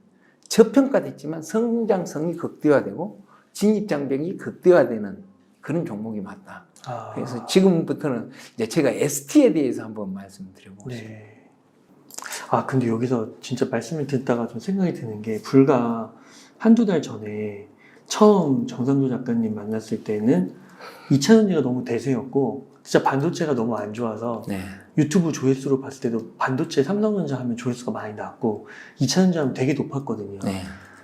저평가됐지만 성장성이 극대화되고 진입장벽이 극대화되는 그런 종목이 맞다. 그래서 지금부터는 이제 제가 ST에 대해서 한번 말씀드려보겠습니다. 네. 근데 여기서 진짜 말씀을 듣다가 좀 생각이 드는 게 불과 한두 달 전에 처음 정상조 작가님 만났을 때는 2차 전지가 너무 대세였고 진짜 반도체가 너무 안 좋아서 유튜브 조회수로 봤을 때도 반도체 삼성전자 하면 조회수가 많이 나왔고 2차 전지 하면 되게 높았거든요.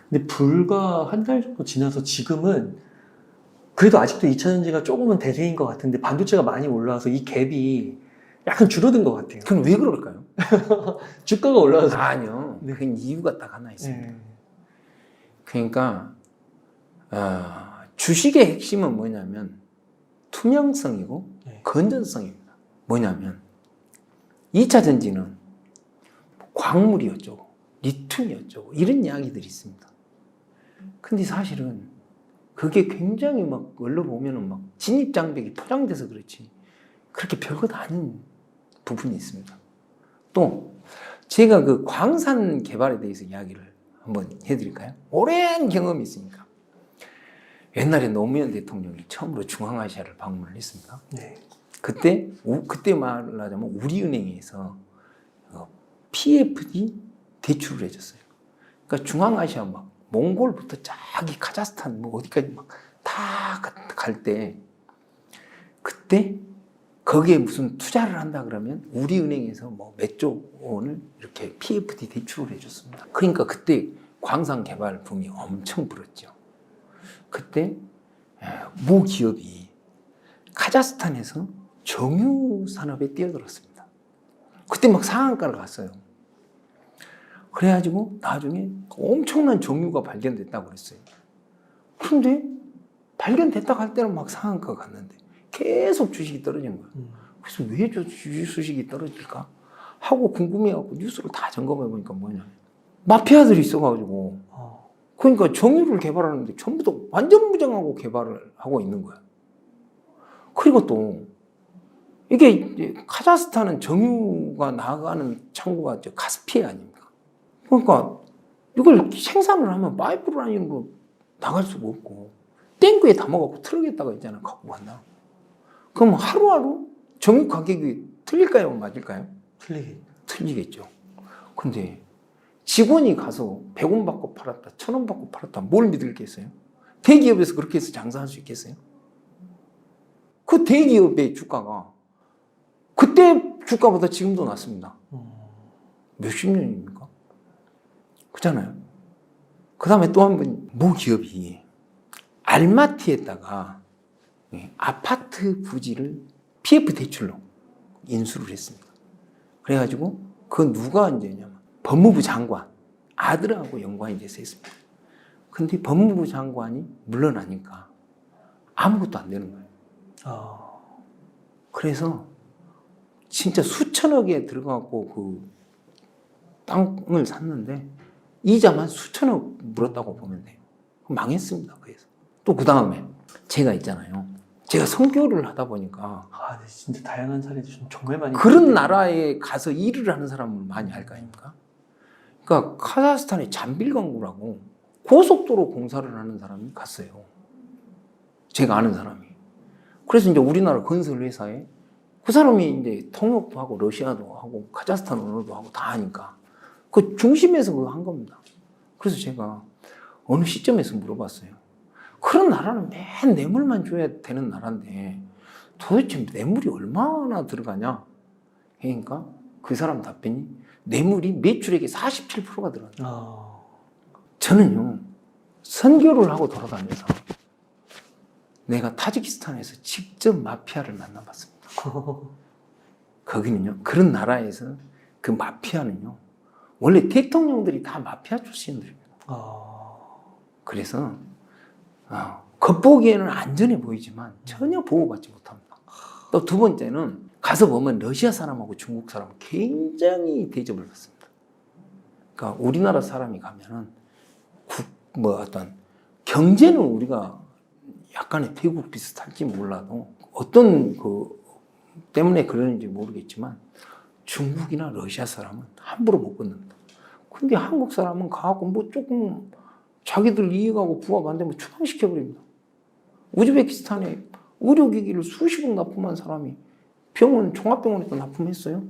근데 불과 한 달 정도 지나서 지금은 그래도 아직도 2차 전지가 조금은 대세인 것 같은데 반도체가 많이 올라와서 이 갭이 약간 줄어든 것 같아요. 그럼 왜 그럴까요? 주가가 올라와서. 아니요. 그 이유가 딱 하나 있습니다. 그러니까 주식의 핵심은 뭐냐면 투명성이고 건전성입니다. 뭐냐면 2차 전지는 광물이 어쩌고 리튬이 어쩌고 이런 이야기들이 있습니다. 근데 사실은 그게 굉장히 막 얼른 보면은 막 진입장벽이 포장돼서 그렇지 그렇게 별것 아닌 부분이 있습니다. 또 제가 그 광산 개발에 대해서 이야기를 한번 해드릴까요? 오랜 경험이 있으니까. 옛날에 노무현 대통령이 처음으로 중앙아시아를 방문을 했습니다. 네. 그때 말을 하자면 우리은행에서 PFD 대출을 해줬어요. 그러니까 중앙아시아 막 몽골부터 저기 카자흐스탄 뭐 어디까지 막 다 갈 때 그때 거기에 무슨 투자를 한다 그러면 우리은행에서 뭐 몇 조 원을 이렇게 PFD 대출을 해줬습니다. 그러니까 그때 광산 개발 붐이 엄청 불었죠. 그때 모 기업이 카자흐스탄에서 정유 산업에 뛰어들었습니다. 그때 막 상한가를 갔어요. 그래가지고 나중에 엄청난 정유가 발견됐다고 그랬어요. 그런데 발견됐다고 할 때는 막 상한가가 갔는데 계속 주식이 떨어진 거예요. 그래서 왜 주식이 떨어질까 하고 궁금해갖고 뉴스를 다 점검해보니까 뭐냐, 마피아들이 있어가지고 그러니까 정유를 개발하는데 전부 다 완전 무장하고 개발을 하고 있는 거야. 그리고 또 이게 카자흐스탄은 정유가 나가는 창구가 카스피해 아닙니까? 그러니까 이걸 생산을 하면 파이프를 아니면 나갈 수가 없고 탱크에 담아갖고 트럭에다가 있잖아 갖고 간다. 그럼 하루하루 정유 가격이 틀릴까요? 맞을까요? 틀리겠죠. 근데 직원이 가서 100원 받고 팔았다, 1000원 받고 팔았다, 뭘 믿을겠어요? 대기업에서 그렇게 해서 장사할 수 있겠어요? 그 대기업의 주가가 그때 주가보다 지금도 낮습니다. 몇십 년입니까? 그렇잖아요. 그 다음에 또 한 번, 모 기업이 알마티에다가 아파트 부지를 PF 대출로 인수를 했습니다. 그래가지고 그 누가 이제냐면 법무부 장관 아들하고 연관이 돼서 했습니다. 근데 법무부 장관이 물러나니까 아무것도 안 되는 거예요. 그래서 진짜 수천억에 들어가고 그 땅을 샀는데 이자만 수천억 물었다고 보면 돼요. 망했습니다. 그래서 또 그 다음에 제가 있잖아요. 제가 선교를 하다 보니까 네, 진짜 다양한 사례도 정말 많이 그런 나라에 가서 일을 하는 사람을 많이 알 거 아닙니까? 그러니까 카자흐스탄의 잠빌강구라고 고속도로 공사를 하는 사람이 갔어요. 제가 아는 사람이. 그래서 이제 우리나라 건설 회사에 그 사람이 이제 통역도 하고 러시아도 하고 카자흐스탄 언어도 하고 다 하니까 그 중심에서 그거 한 겁니다. 그래서 제가 어느 시점에서 물어봤어요. 그런 나라는 맨 뇌물만 줘야 되는 나라인데 도대체 뇌물이 얼마나 들어가냐? 그러니까 그 사람 답변이 뇌물이 매출액의 47%가 들어간다. 저는요, 선교를 하고 돌아다녀서 내가 타지키스탄에서 직접 마피아를 만나봤습니다. 거기는요, 그런 나라에서 그 마피아는요, 원래 대통령들이 다 마피아 출신들입니다. 그래서 겉보기에는 안전해 보이지만 전혀 보호받지 못합니다. 또 두 번째는 가서 보면 러시아 사람하고 중국 사람은 굉장히 대접을 받습니다. 그러니까 우리나라 사람이 가면은 어떤 경제는 우리가 약간의 태국 비슷할지 몰라도 어떤 때문에 그러는지 모르겠지만 중국이나 러시아 사람은 함부로 못 건넌다. 근데 한국 사람은 가고 뭐 조금 자기들 이익하고 부합 안 되면 추방시켜버립니다. 우즈베키스탄에 의료기기를 수십억 납품한 사람이 종합병원에도 납품했어요.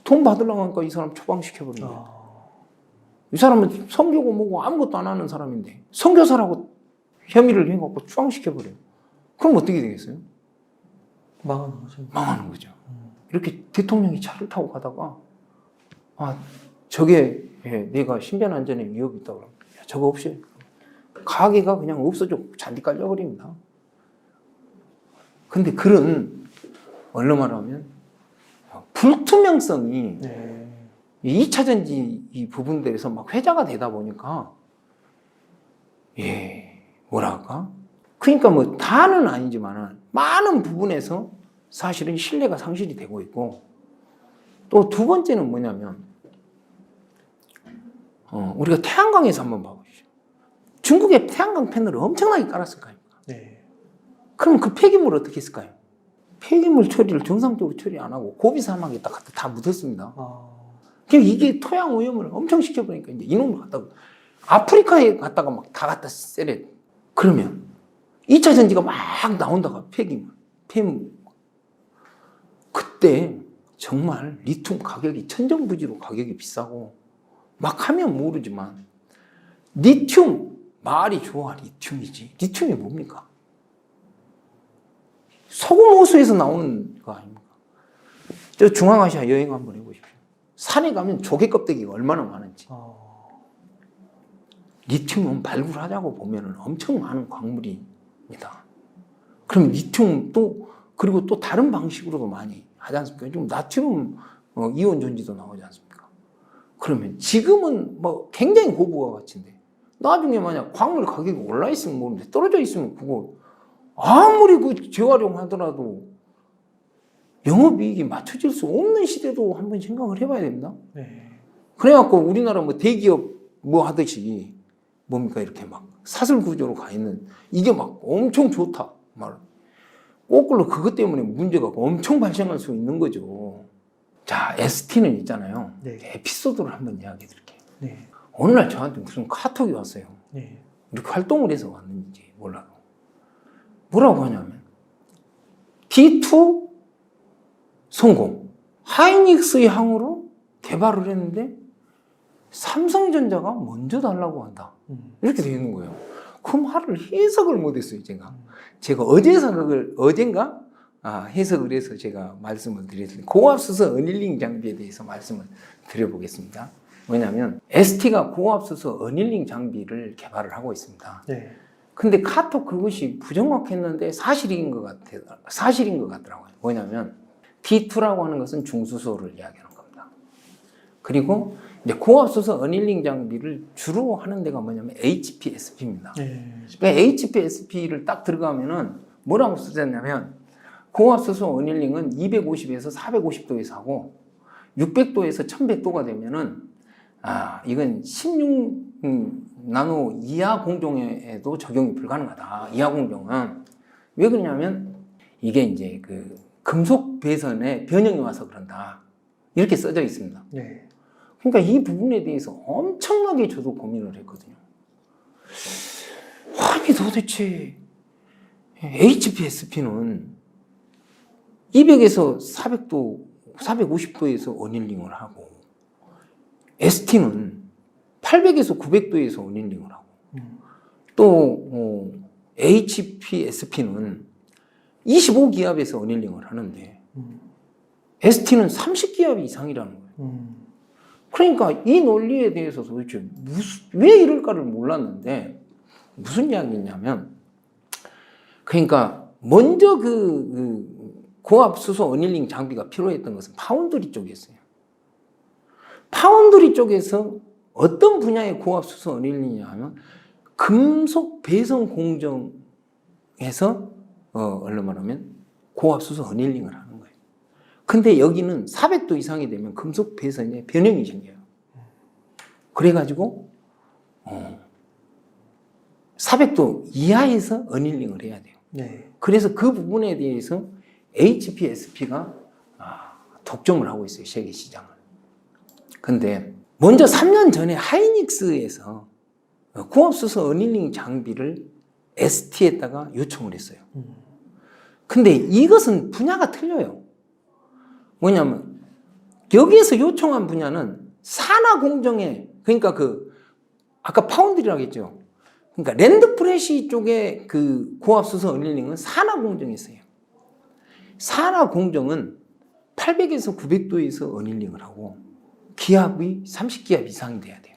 돈 받으려고 하니까 이 사람 추방시켜버립니다. 이 사람은 선교고 뭐고 아무것도 안 하는 사람인데 선교사라고 혐의를 해갖고 추방시켜버려요. 그럼 어떻게 되겠어요? 망하는 거죠. 망하는 거죠. 이렇게 대통령이 차를 타고 가다가 저게 내가 신변안전에 위협이 있다고 그러면 저거 없이 가게가 그냥 없어져 잔디 깔려버립니다. 근데 그런 얼마나 불투명성이 2차전지 이 부분들에서 막 회자가 되다 보니까 뭐랄까? 그러니까 뭐 다는 아니지만 많은 부분에서 사실은 신뢰가 상실이 되고 있고 또 두 번째는 뭐냐면 우리가 태양광에서 한번 봐보시죠. 중국에 태양광 패널을 엄청나게 깔았을 거 아닙니까? 그럼 그 폐기물을 어떻게 했을까요? 폐기물 처리를 정상적으로 처리 안 하고 고비 사막에다 갖다 다 묻었습니다. 그러니까 이게 토양 오염을 엄청 시켜버리니까 이제 이놈을 갖다가 아프리카에 갔다가 막 다 갖다 세례. 그러면 2차 전지가 막 나온다가 폐기. 그때 정말 리튬 가격이 천정부지로 가격이 비싸고 막 하면 모르지만 리튬, 말이 좋아 리튬이지. 리튬이 뭡니까? 소금 호수에서 나오는 거 아닙니까? 저 중앙아시아 여행 한번 해보십시오. 산에 가면 조개 껍데기가 얼마나 많은지. 리튬은 발굴하자고 보면 엄청 많은 광물입니다. 그럼 리튬 그리고 또 다른 방식으로도 많이 하지 않습니까? 좀 나트륨 이온 전지도 나오지 않습니까? 그러면 지금은 뭐 굉장히 고부가 가치인데 나중에 만약 광물 가격이 올라 있으면 모르는데 떨어져 있으면 그거 아무리 그 재활용하더라도 영업이익이 맞춰질 수 없는 시대도 한번 생각을 해봐야 됩니다. 네. 그래갖고 우리나라 뭐 대기업 뭐 하듯이 뭡니까 이렇게 막 사슬 구조로 가 있는 이게 막 엄청 좋다 말. 거꾸로 그것 때문에 문제가 엄청 발생할 수 있는 거죠. 자, ST는 있잖아요. 네. 에피소드를 한번 이야기해 드릴게요. 네. 어느 날 저한테 무슨 카톡이 왔어요. 네. 이렇게 활동을 해서 왔는지 몰라도. 뭐라고 하냐면 D2 성공. 하이닉스의 항으로 개발을 했는데 삼성전자가 먼저 달라고 한다. 이렇게 되어 있는 거예요. 그 말을 해석을 못했어요, 제가. 제가 어젠가 해석을 해서 제가 말씀을 드렸습니다. 고압수소 어닐링 장비에 대해서 말씀을 드려보겠습니다. 왜냐하면 ST가 고압수소 어닐링 장비를 개발을 하고 있습니다. 네. 근데 카톡 그것이 부정확했는데 사실인 것 같더라고요. 뭐냐면 D2라고 하는 것은 중수소를 이야기하는 겁니다. 그리고 이제 고압수소 어닐링 장비를 주로 하는 데가 뭐냐면 HPSP입니다. 네. 그러니까 HPSP를 딱 들어가면은 뭐라고 쓰셨냐면 고압수소 어닐링은 250에서 450도에서 하고 600도에서 1100도가 되면은 이건 16 나노 이하 공정에도 적용이 불가능하다. 이하 공정은 왜 그러냐면 이게 이제 그 금속 배선에 변형이 와서 그런다. 이렇게 써져 있습니다. 네. 그러니까 이 부분에 대해서 엄청나게 저도 고민을 했거든요. 아니 도대체 HPSP는 200에서 400도, 450도에서 어닐링을 하고 ST는 800에서 900도에서 어닐링을 하고 또 HPSP는 25기압에서 어닐링을 하는데 ST는 30기압 이상이라는 거예요. 그러니까 이 논리에 대해서 도대체 왜 이럴까를 몰랐는데 무슨 이야기냐면 그러니까 먼저 그 고압수소 어닐링 장비가 필요했던 것은 파운드리 쪽이었어요. 파운드리 쪽에서 어떤 분야의 고압수소 어닐링이냐 하면 금속 배선 공정에서 얼른 말하면 고압수소 어닐링을 하는 거예요. 근데 여기는 400도 이상이 되면 금속 배선에 변형이 생겨요. 그래가지고 400도 이하에서 어닐링을 해야 돼요. 네. 그래서 그 부분에 대해서 HPSP가 독점을 하고 있어요. 세계 시장을. 근데 먼저 3년 전에 하이닉스에서 고압수소 어닐링 장비를 ST에다가 요청을 했어요. 근데 이것은 분야가 틀려요. 뭐냐면 여기에서 요청한 분야는 산하 공정에 그러니까 아까 파운드리라고 했죠. 그러니까 랜드프레시 쪽에 그 고압수소 어닐링은 산하 공정에 있어요. 산하 공정은 800에서 900도에서 어닐링을 하고 기압이 30기압 이상이 돼야 돼요.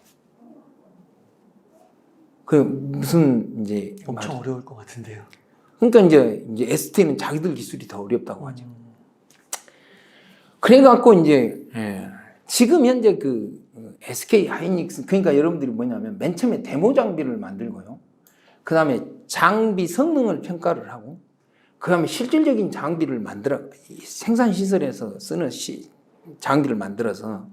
그 무슨 이제 엄청 어려울 것 같은데요. 그러니까 이제 ST는 자기들 기술이 더 어렵다고 하죠. 그래갖고 이제 지금 현재 그 SK 하이닉스 그러니까 여러분들이 뭐냐면 맨 처음에 데모 장비를 만들고요. 그 다음에 장비 성능을 평가를 하고 그 다음에 실질적인 장비를 생산 시설에서 쓰는 장비를 만들어서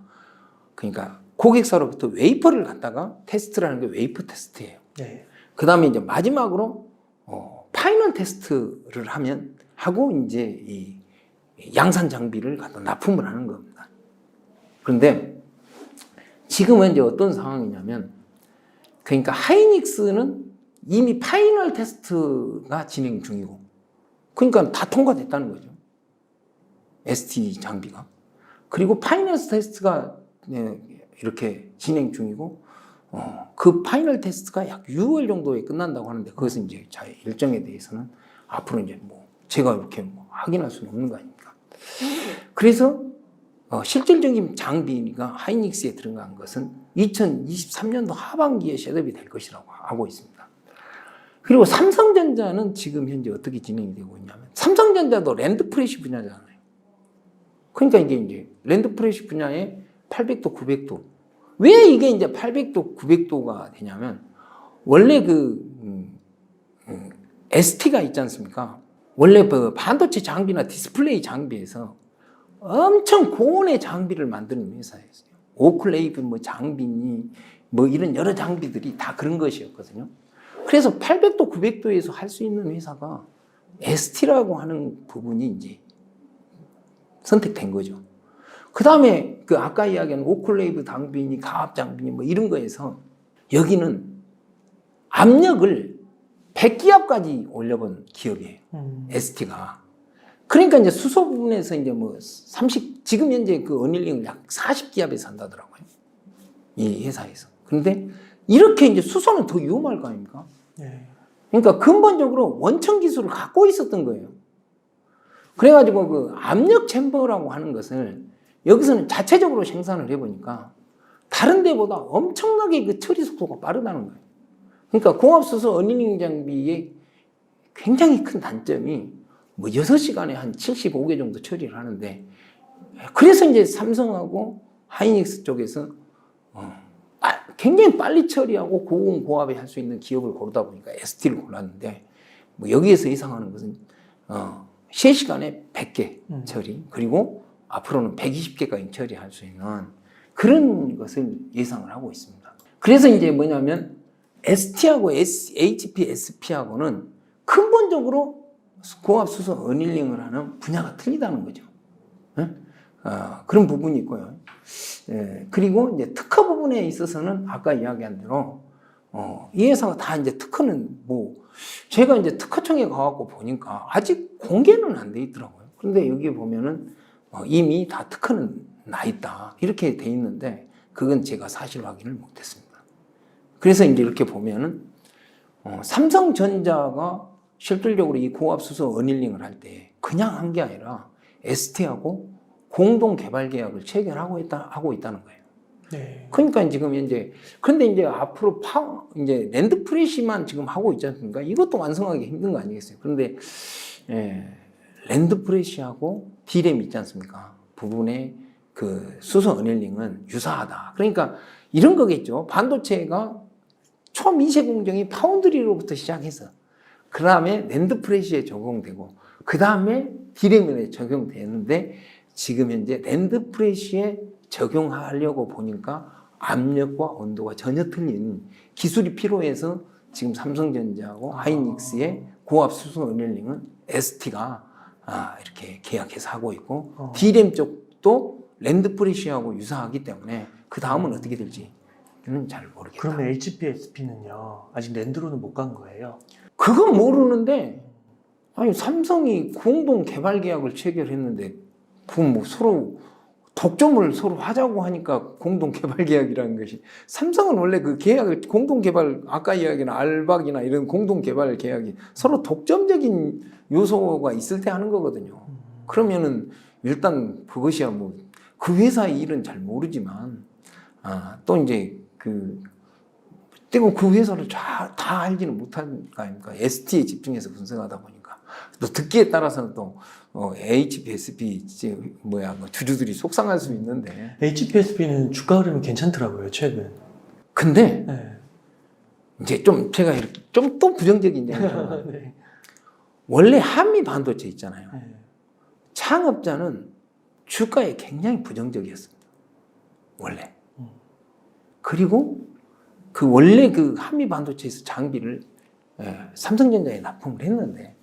그러니까 고객사로부터 웨이퍼를 갖다가 테스트라는 게 웨이퍼 테스트예요. 네. 그 다음에 이제 마지막으로 파이널 테스트를 하고 이제 이 양산 장비를 갖다 납품을 하는 겁니다. 그런데 지금은 이제 어떤 상황이냐면 그러니까 하이닉스는 이미 파이널 테스트가 진행 중이고, 그러니까 다 통과됐다는 거죠. ST 장비가. 그리고 파이널 테스트가 이렇게 진행 중이고, 그 파이널 테스트가 약 6월 정도에 끝난다고 하는데, 그것은 이제 일정에 대해서는 앞으로 이제 뭐 제가 이렇게 뭐 확인할 수는 없는 거 아닙니까? 그래서 실질적인 장비가 하이닉스에 들어간 것은 2023년도 하반기에 셋업이 될 것이라고 하고 있습니다. 그리고 삼성전자는 지금 현재 어떻게 진행이 되고 있냐면, 삼성전자도 랜드프레시 분야잖아요. 그러니까 이게 이제 랜드프레시 분야에 800도, 900도. 왜 이게 이제 800도, 900도가 되냐면, 원래 ST가 있지 않습니까? 원래 그 반도체 장비나 디스플레이 장비에서 엄청 고온의 장비를 만드는 회사였어요. 오클레이브 뭐 장비니 뭐 이런 여러 장비들이 다 그런 것이었거든요. 그래서 800도, 900도에서 할 수 있는 회사가 ST라고 하는 부분이 이제 선택된 거죠. 그 다음에 그 아까 이야기한 오클레이브 장비니 가압 장비니 뭐 이런 거에서 여기는 압력을 100기압까지 올려본 기업이에요. ST가. 그러니까 이제 수소 부분에서 이제 뭐 지금 현재 그 어닐링을 약 40기압에서 한다더라고요. 이 회사에서. 그런데 이렇게 이제 수소는 더 위험할 거 아닙니까? 네. 그러니까 근본적으로 원천 기술을 갖고 있었던 거예요. 그래가지고 그 압력 챔버라고 하는 것을 여기서는 자체적으로 생산을 해보니까 다른 데보다 엄청나게 그 처리 속도가 빠르다는 거예요. 그러니까 공합수소 어닐링 장비의 굉장히 큰 단점이 뭐 6시간에 한 75개 정도 처리를 하는데, 그래서 이제 삼성하고 하이닉스 쪽에서 굉장히 빨리 처리하고 고공 고압에 할 수 있는 기업을 고르다 보니까 ST를 골랐는데, 뭐 여기에서 예상하는 것은 3시간에 100개 처리, 그리고 앞으로는 120개까지 처리할 수 있는 그런 것을 예상을 하고 있습니다. 그래서 이제 뭐냐면 ST하고 HPSP하고는 근본적으로 고압수소 어닐링을 하는 분야가 틀리다는 거죠. 그런 부분이 있고요. 그리고 이제 특허 부분에 있어서는 아까 이야기한 대로 이 회사가 다 이제 특허는 뭐 제가 이제 특허청에 가갖고 보니까 아직 공개는 안 돼 있더라고요. 그런데 여기 보면은 이미 다 특허는 나 있다 이렇게 돼 있는데, 그건 제가 사실 확인을 못했습니다. 그래서 이제 이렇게 보면은 삼성전자가 실질적으로 이 고압수소 어닐링을 할 때 그냥 한 게 아니라 ST하고 공동 개발 계약을 체결하고 있다는 거예요. 네. 그러니까 지금 현재, 그런데 이제 앞으로 이제 랜드프레시만 지금 하고 있지 않습니까? 이것도 완성하기 힘든 거 아니겠어요? 그런데 랜드프레시하고 D램 있지 않습니까? 부분의 그 수소 어닐링은 유사하다. 그러니까 이런 거겠죠. 반도체가 초미세 공정이 파운드리로부터 시작해서 그 다음에 랜드프레시에 적용되고 그 다음에 D램에 적용되는데, 지금 현재 랜드프레시에 적용하려고 보니까 압력과 온도가 전혀 틀린 기술이 필요해서 지금 삼성전자하고 하이닉스의 고압 수소 어닐링은 ST가 이렇게 계약해서 하고 있고, D램 쪽도 랜드프레시하고 유사하기 때문에 그 다음은 어떻게 될지는 잘 모르겠다. 그러면 HPSP는요 아직 랜드로는 못 간 거예요? 그건 모르는데, 아니 삼성이 공동 개발 계약을 체결했는데 그건 뭐 서로 독점을 서로 하자고 하니까 공동 개발 계약이라는 것이, 삼성은 원래 그 계약을 공동 개발, 아까 이야기한 알박이나 이런 공동 개발 계약이 서로 독점적인 요소가 있을 때 하는 거거든요. 그러면은 일단 그것이야 뭐 그 회사의 일은 잘 모르지만 또 이제 그 회사를 다 알지는 못한 거 아닙니까? ST에 집중해서 분석하다 보니까 또 듣기에 따라서는 또 HPSP 뭐 주주들이 속상할 수 있는데, HPSP는 주가 흐름이 괜찮더라고요 최근. 근데 네. 이제 좀 제가 이렇게 좀 또 부정적인 이야기를 네. 원래 한미 반도체 있잖아요. 네. 창업자는 주가에 굉장히 부정적이었습니다. 원래. 그리고 그 원래 그 한미 반도체에서 장비를 삼성전자에 납품을 했는데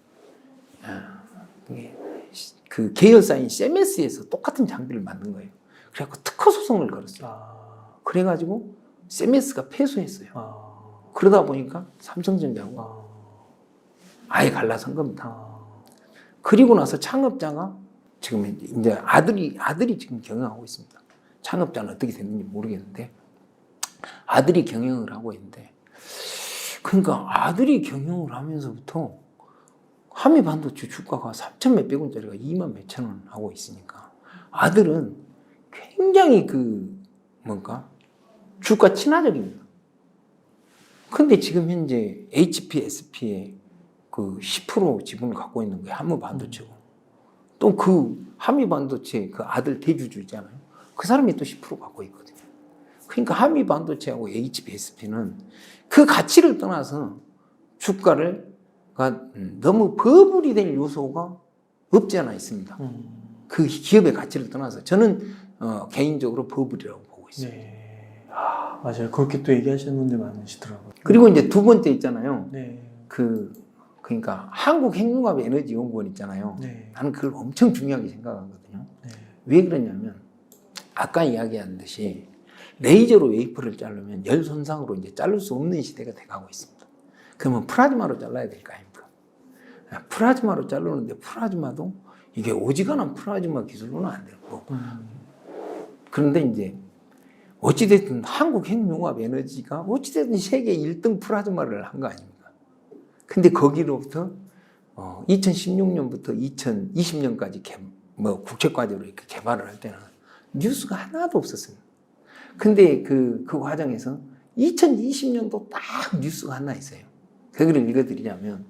그 계열사인 세메스에서 똑같은 장비를 만든 거예요. 그래갖고 특허 소송을 걸었어요. 그래가지고 세메스가 패소했어요. 그러다 보니까 삼성전자하고 아예 갈라선 겁니다. 그리고 나서 창업자가 지금 이제 아들이 지금 경영하고 있습니다. 창업자는 어떻게 됐는지 모르겠는데 아들이 경영을 하고 있는데, 그러니까 아들이 경영을 하면서부터 한미 반도체 주가가 3천 몇백 원짜리가 2만 몇천 원 하고 있으니까 아들은 굉장히 주가 친화적입니다. 근데 지금 현재 HPSP의 그 10% 지분을 갖고 있는 게 한미 반도체고, 또 그 한미 반도체 그 아들 대주주 있잖아요. 그 사람이 또 10% 갖고 있거든요. 그러니까 한미 반도체하고 HPSP는 그 가치를 떠나서 주가를 너무 버블이 될 요소가 없지 않아 있습니다. 그 기업의 가치를 떠나서 저는 개인적으로 버블이라고 보고 있습니다. 네. 맞아요. 그렇게 또 얘기하시는 분들 많으시더라고요. 그리고 이제 두 번째 있잖아요. 네. 그러니까 한국핵융합에너지연구원 있잖아요. 네. 나는 그걸 엄청 중요하게 생각하거든요. 네. 왜 그러냐면 아까 이야기한 듯이 레이저로 웨이퍼를 자르면 열 손상으로 이제 자를 수 없는 시대가 돼가고 있습니다. 그러면 플라즈마로 잘라야 될 거 아닙니까? 플라즈마로 자르는데 플라즈마도 이게 오지간한 플라즈마 기술로는 안 되고, 그런데 이제 어찌됐든 한국핵융합에너지가 어찌됐든 세계 1등 플라즈마를 한 거 아닙니까? 근데 거기로부터 2016년부터 2020년까지 국책과제로 이렇게 개발을 할 때는 뉴스가 하나도 없었습니다. 근데 그 과정에서 2020년도 딱 뉴스가 하나 있어요. 그걸 읽어드리자면,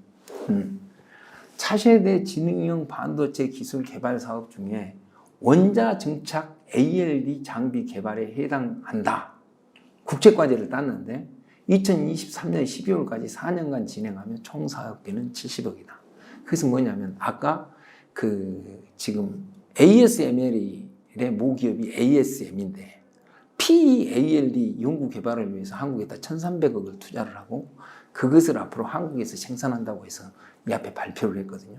차세대 지능형 반도체 기술 개발 사업 중에 원자 증착 ALD 장비 개발에 해당한다. 국책과제를 땄는데 2023년 12월까지 4년간 진행하면 총 사업비는 70억이다. 그래서 뭐냐면 아까 지금 ASML의 모기업이 ASM인데 PEALD 연구 개발을 위해서 한국에다 1,300억을 투자를 하고 그것을 앞으로 한국에서 생산한다고 해서 이 앞에 발표를 했거든요.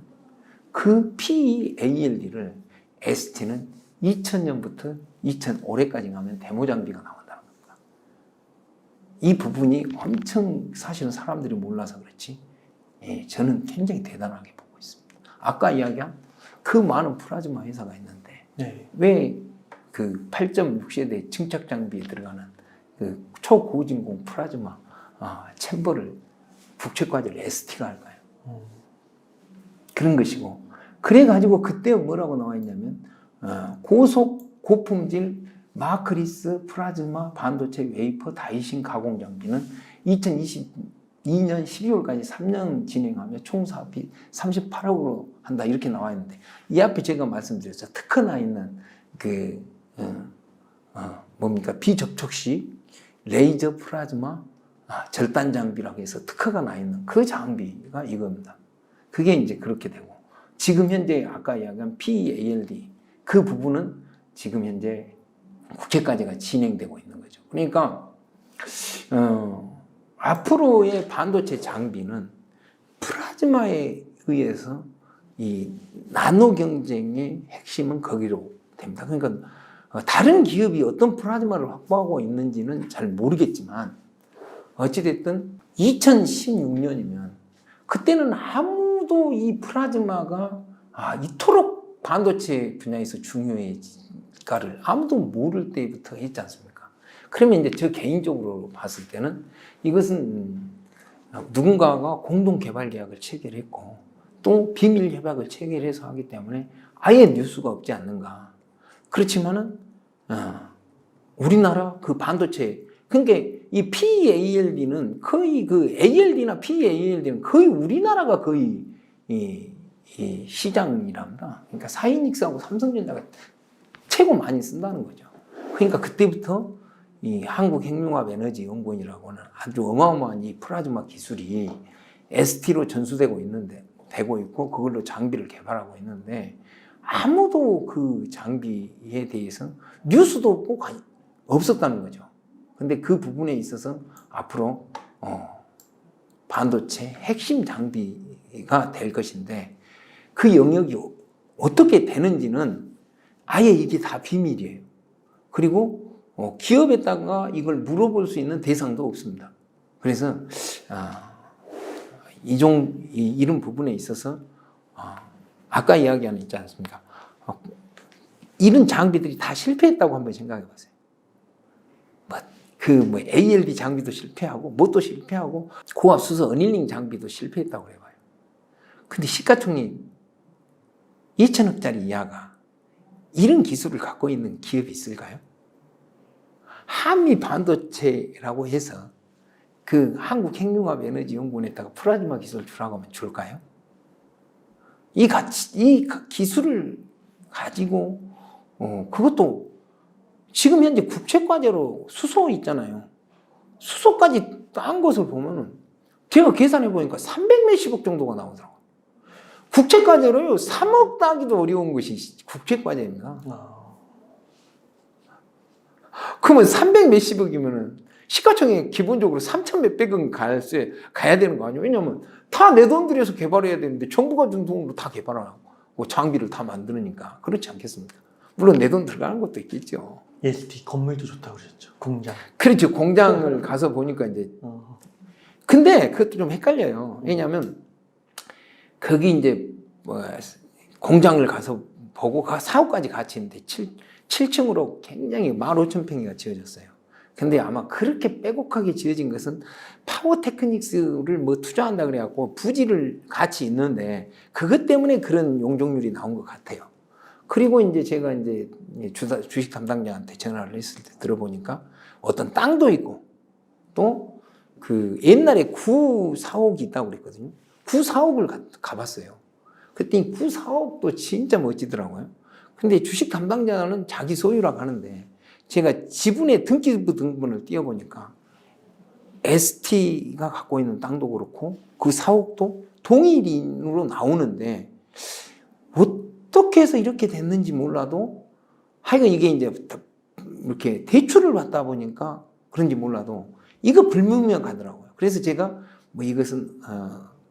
그 PEALD를 ST는 2000년부터 2005년까지 가면 데모 장비가 나온다는 겁니다. 이 부분이 엄청 사실은 사람들이 몰라서 그렇지, 저는 굉장히 대단하게 보고 있습니다. 아까 이야기한 그 많은 플라즈마 회사가 있는데 네. 왜 그 8.6세대 증착 장비에 들어가는 그 초고진공 플라즈마 챔버를 국책과제를 ST가 할까요? 그런 것이고, 그래가지고 그때 뭐라고 나와 있냐면 고속 고품질 마크리스 플라즈마 반도체 웨이퍼 다이싱 가공 장비는 2022년 12월까지 3년 진행하며 총 사업비 38억으로 한다, 이렇게 나와 있는데 이 앞에 제가 말씀드렸죠. 특허나 있는 비접촉식 레이저 플라즈마 절단 장비라고 해서 특허가 나 있는 그 장비가 이겁니다. 그게 이제 그렇게 되고, 지금 현재 아까 이야기한 PEALD 그 부분은 지금 현재 국책과제가 진행되고 있는 거죠. 그러니까 앞으로의 반도체 장비는 플라즈마에 의해서 이 나노 경쟁의 핵심은 거기로 됩니다. 그러니까 다른 기업이 어떤 플라즈마를 확보하고 있는지는 잘 모르겠지만 어찌됐든 2016년이면 그때는 아무도 이 플라즈마가 이토록 반도체 분야에서 중요해질까를 아무도 모를 때부터 했지 않습니까? 그러면 이제 저 개인적으로 봤을 때는 이것은 누군가가 공동 개발 계약을 체결했고 또 비밀 협약을 체결해서 하기 때문에 아예 뉴스가 없지 않는가. 그렇지만은 우리나라 그 반도체, 그러니까 이 PEALD는 거의 ALD나 PEALD는 거의 우리나라가 거의 이 시장이랍니다. 그러니까 사이닉스하고 삼성전자가 최고 많이 쓴다는 거죠. 그러니까 그때부터 이 한국핵융합에너지연구원이라고는 아주 어마어마한 이 플라즈마 기술이 ST로 전수되고 되고 있고 그걸로 장비를 개발하고 있는데 아무도 그 장비에 대해서 뉴스도 없고 없었다는 거죠. 근데 그 부분에 있어서 앞으로 반도체 핵심 장비가 될 것인데 그 영역이 어떻게 되는지는 아예 이게 다 비밀이에요. 그리고 기업에다가 이걸 물어볼 수 있는 대상도 없습니다. 그래서 이런 부분에 있어서 아까 이야기한 있지 않습니까? 이런 장비들이 다 실패했다고 한번 생각해 보세요. ALD 장비도 실패하고, 뭣도 실패하고, 고압 수소 어닐링 장비도 실패했다고 해봐요. 근데 시가총액 2천억짜리 이하가 이런 기술을 갖고 있는 기업이 있을까요? 한미 반도체라고 해서 그 한국핵융합에너지연구원에다가 플라즈마 기술 주라고 하면 줄까요? 이 기술을 가지고 그것도 지금 현재 국책과제로 수소 있잖아요. 수소까지 딴 것을 보면은 제가 계산해 보니까 300 몇십억 정도가 나오더라고요. 국책과제로요 3억 따기도 어려운 것이 국책과제입니다. 그러면 300 몇십억이면은 시가총액 기본적으로 3천 몇백억 가야 되는 거 아니에요? 왜냐하면 다 내 돈 들여서 개발해야 되는데 정부가 준 돈으로 다 개발하고 장비를 다 만드니까 그렇지 않겠습니까? 물론 내 돈 들어가는 것도 있겠죠. EST 건물도 좋다고 그러셨죠. 공장. 그렇죠. 공장을 가서 보니까 이제 근데 그것도 좀 헷갈려요. 왜냐하면 거기 이제 공장을 가서 보고 사업까지 같이 있는데 7층으로 굉장히 15,000평이가 지어졌어요. 근데 아마 그렇게 빼곡하게 지어진 것은 파워 테크닉스를 투자한다 그래갖고 부지를 같이 있는데 그것 때문에 그런 용적률이 나온 것 같아요. 그리고 이제 제가 이제 주식 담당자한테 전화를 했을 때 들어보니까 어떤 땅도 있고 또 그 옛날에 구 사옥이 있다고 그랬거든요. 구 사옥을 가봤어요. 그때 구 사옥도 진짜 멋지더라고요. 근데 주식 담당자는 자기 소유라고 하는데 제가 지분의 등기부등본을 띄워보니까 ST가 갖고 있는 땅도 그렇고 그 사옥도 동일인으로 나오는데 어떻게 해서 이렇게 됐는지 몰라도 하여간 이게 이제 이렇게 대출을 받다 보니까 그런지 몰라도 이거 불분명하더라고요. 그래서 제가 이것은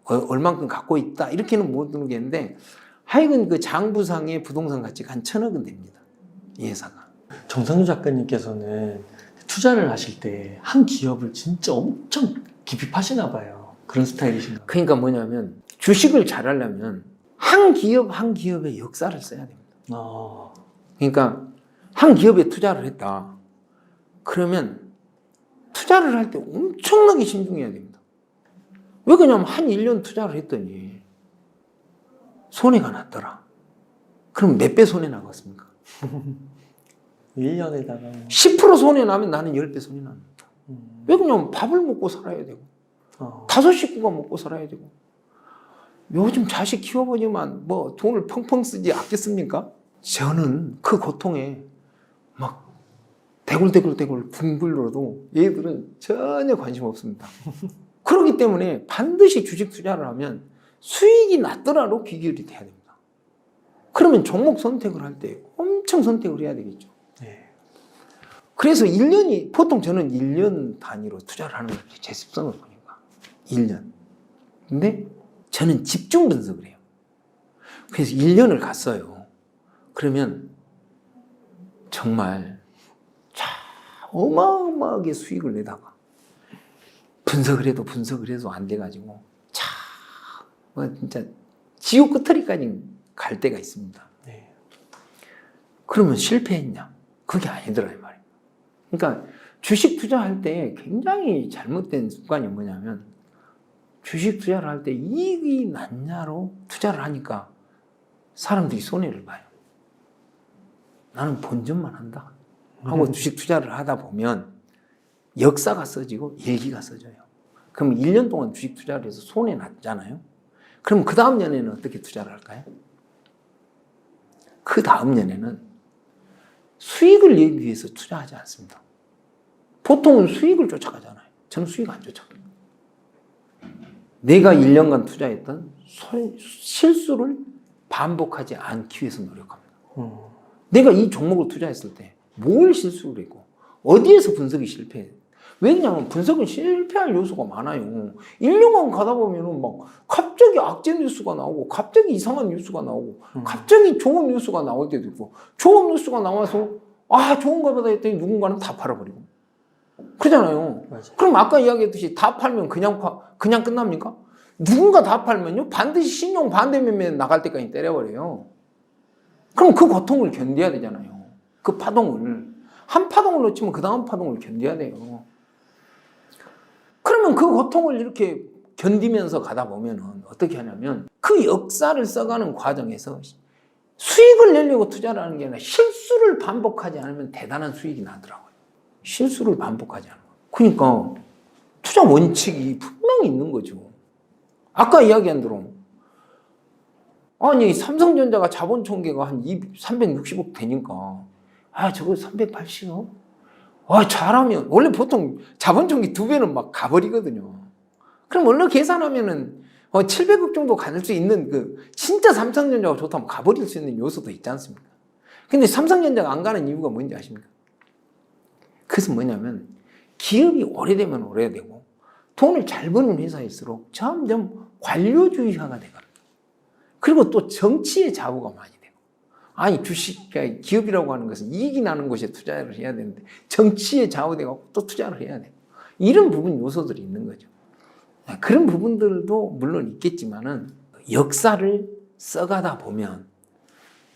얼만큼 갖고 있다 이렇게는 못 모르겠는데 하여간 그 장부상의 부동산 가치가 한 1,000억은 됩니다. 이 회사가. 정상주 작가님께서는 투자를 하실 때 한 기업을 진짜 엄청 깊이 파시나 봐요. 그런 스타일이신가요? 그러니까 뭐냐면 주식을 잘하려면 한 기업 한 기업의 역사를 써야 됩니다. 그러니까 한 기업에 투자를 했다. 그러면 투자를 할 때 엄청나게 신중해야 됩니다. 왜 그러냐면 한 1년 투자를 했더니 손해가 났더라. 그럼 몇 배 손해 나겠습니까? 1년에다가 10% 손해 나면 나는 10배 손해 납니다. 왜 그러냐면 밥을 먹고 살아야 되고 5식구가 먹고 살아야 되고 요즘 자식 키워보지만 돈을 펑펑 쓰지 아꼈습니까? 저는 그 고통에 막 대굴대굴 붕불러도 얘들은 전혀 관심 없습니다. 그렇기 때문에 반드시 주식 투자를 하면 수익이 낮더라도 비결이 돼야 됩니다. 그러면 종목 선택을 할 때 엄청 선택을 해야 되겠죠. 네. 그래서 보통 저는 1년 단위로 투자를 하는 거예요. 제 습성을 보니까. 1년. 근데 저는 집중 분석을 해요. 그래서 1년을 갔어요. 그러면 정말 어마어마하게 수익을 내다가 분석을 해도 안 돼가지고 진짜 지옥 끝터리까지 갈 때가 있습니다. 네. 그러면 실패했냐? 그게 아니더라 이 말이에요. 그러니까 주식 투자할 때 굉장히 잘못된 습관이 뭐냐면 주식 투자를 할 때 이익이 났냐로 투자를 하니까 사람들이 손해를 봐요. 나는 본전만 한다 하고 주식 투자를 하다 보면 역사가 써지고 일기가 써져요. 그럼 1년 동안 주식 투자를 해서 손해 났잖아요. 그럼 그 다음 년에는 어떻게 투자를 할까요? 그 다음 년에는 수익을 내기 위해서 투자하지 않습니다. 보통은 수익을 쫓아가잖아요. 저는 수익 안 쫓아가요. 내가 1년간 투자했던 실수를 반복하지 않기 위해서 노력합니다. 내가 이 종목을 투자했을 때 뭘 실수를 했고 어디에서 분석이 실패해? 왜냐하면 분석은 실패할 요소가 많아요. 1년간 가다 보면은 막 갑자기 악재 뉴스가 나오고 갑자기 이상한 뉴스가 나오고 갑자기 좋은 뉴스가 나올 때도 있고 좋은 뉴스가 나와서 좋은가 보다 했더니 누군가는 다 팔아버리고 그러잖아요. 맞아요. 그럼 아까 이야기했듯이 다 팔면 그냥 끝납니까? 누군가 다 팔면요 반드시 신용 반대매매 나갈 때까지 때려버려요. 그럼 그 고통을 견뎌야 되잖아요. 그 파동을 한 파동을 놓치면 그 다음 파동을 견뎌야 돼요. 그러면 그 고통을 이렇게 견디면서 가다 보면은 어떻게 하냐면 그 역사를 써가는 과정에서 수익을 내려고 투자를 하는 게 아니라 실수를 반복하지 않으면 대단한 수익이 나더라고요. 실수를 반복하지 않으면. 그러니까 투자 원칙이 분명히 있는 거죠. 아까 이야기한 대로 아니 삼성전자가 자본 총계가 한 360억 되니까 저거 380억? 잘하면 원래 보통 자본 총계 2배는 막 가버리거든요. 그럼 원래 계산하면은 700억 정도 가질 수 있는 그 진짜 삼성전자가 좋다면 가버릴 수 있는 요소도 있지 않습니까? 근데 삼성전자가 안 가는 이유가 뭔지 아십니까? 그것은 뭐냐면 기업이 오래되면 오래되고 돈을 잘 버는 회사일수록 점점 관료주의화가 되거든요. 그리고 또 정치의 좌우가 많이 되고 아니 기업이라고 하는 것은 이익이 나는 곳에 투자를 해야 되는데 정치에 좌우되고 또 투자를 해야 돼요. 이런 부분 요소들이 있는 거죠. 그런 부분들도 물론 있겠지만은 역사를 써가다 보면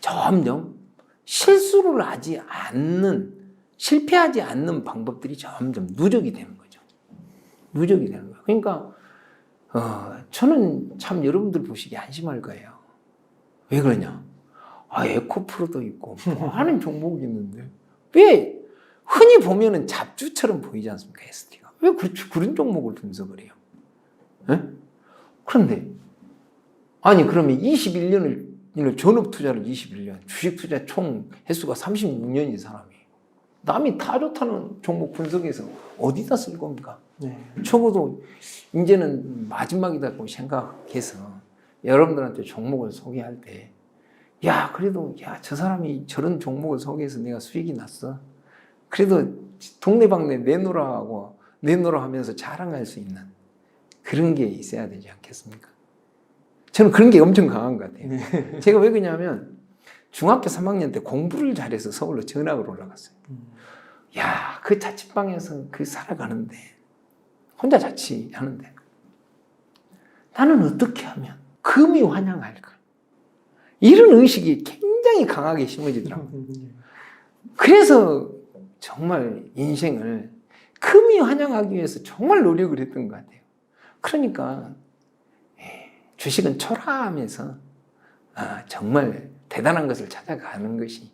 점점 실수를 하지 않는 실패하지 않는 방법들이 점점 누적이 되는 거죠. 누적이 되는 거예요. 그러니까 저는 참 여러분들 보시기에 안심할 거예요. 왜 그러냐? 에코프로도 있고 많은 종목이 있는데 왜 흔히 보면은 잡주처럼 보이지 않습니까? ST가 왜 그런 종목을 분석을 해요? 네? 그런데 아니 그러면 21년을 전업 투자를 21년 주식 투자 총 횟수가 36년인 사람이 남이 다 좋다는 종목 분석해서 어디다 쓸 겁니까? 네. 적어도 이제는 마지막이라고 생각해서 여러분들한테 종목을 소개할 때 그래도 저 사람이 저런 종목을 소개해서 내가 수익이 났어. 그래도 동네방네 내놓으라 하면서 자랑할 수 있는 그런 게 있어야 되지 않겠습니까? 저는 그런 게 엄청 강한 것 같아요. 네. 제가 왜 그러냐면 중학교 3학년 때 공부를 잘해서 서울로 전학을 올라갔어요. 그 자취방에서 살아가는데 혼자 자취하는데 나는 어떻게 하면 금이 환영할까? 이런 의식이 굉장히 강하게 심어지더라고요. 그래서 정말 인생을 금이 환영하기 위해서 정말 노력을 했던 것 같아요. 그러니까 주식은 초라하면서 정말 대단한 것을 찾아가는 것이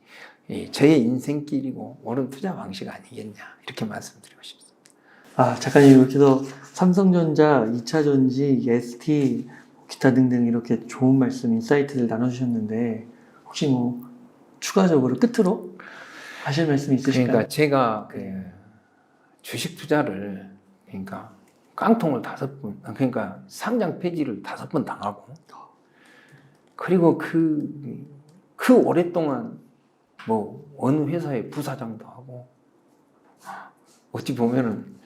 저의 인생길이고 옳은 투자 방식 아니겠냐 이렇게 말씀드리고 싶습니다. 작가님 이렇게 해서 삼성전자, 2차전지, ST 기타 등등 이렇게 좋은 말씀, 인사이트를 나눠주셨는데 혹시 추가적으로 끝으로 하실 말씀 있으실까요? 그러니까 제가 주식 투자를 깡통을 5번, 그러니까 상장 폐지를 5번 당하고 그리고 그 오랫동안 어느 회사의 부사장도 하고 어찌 보면은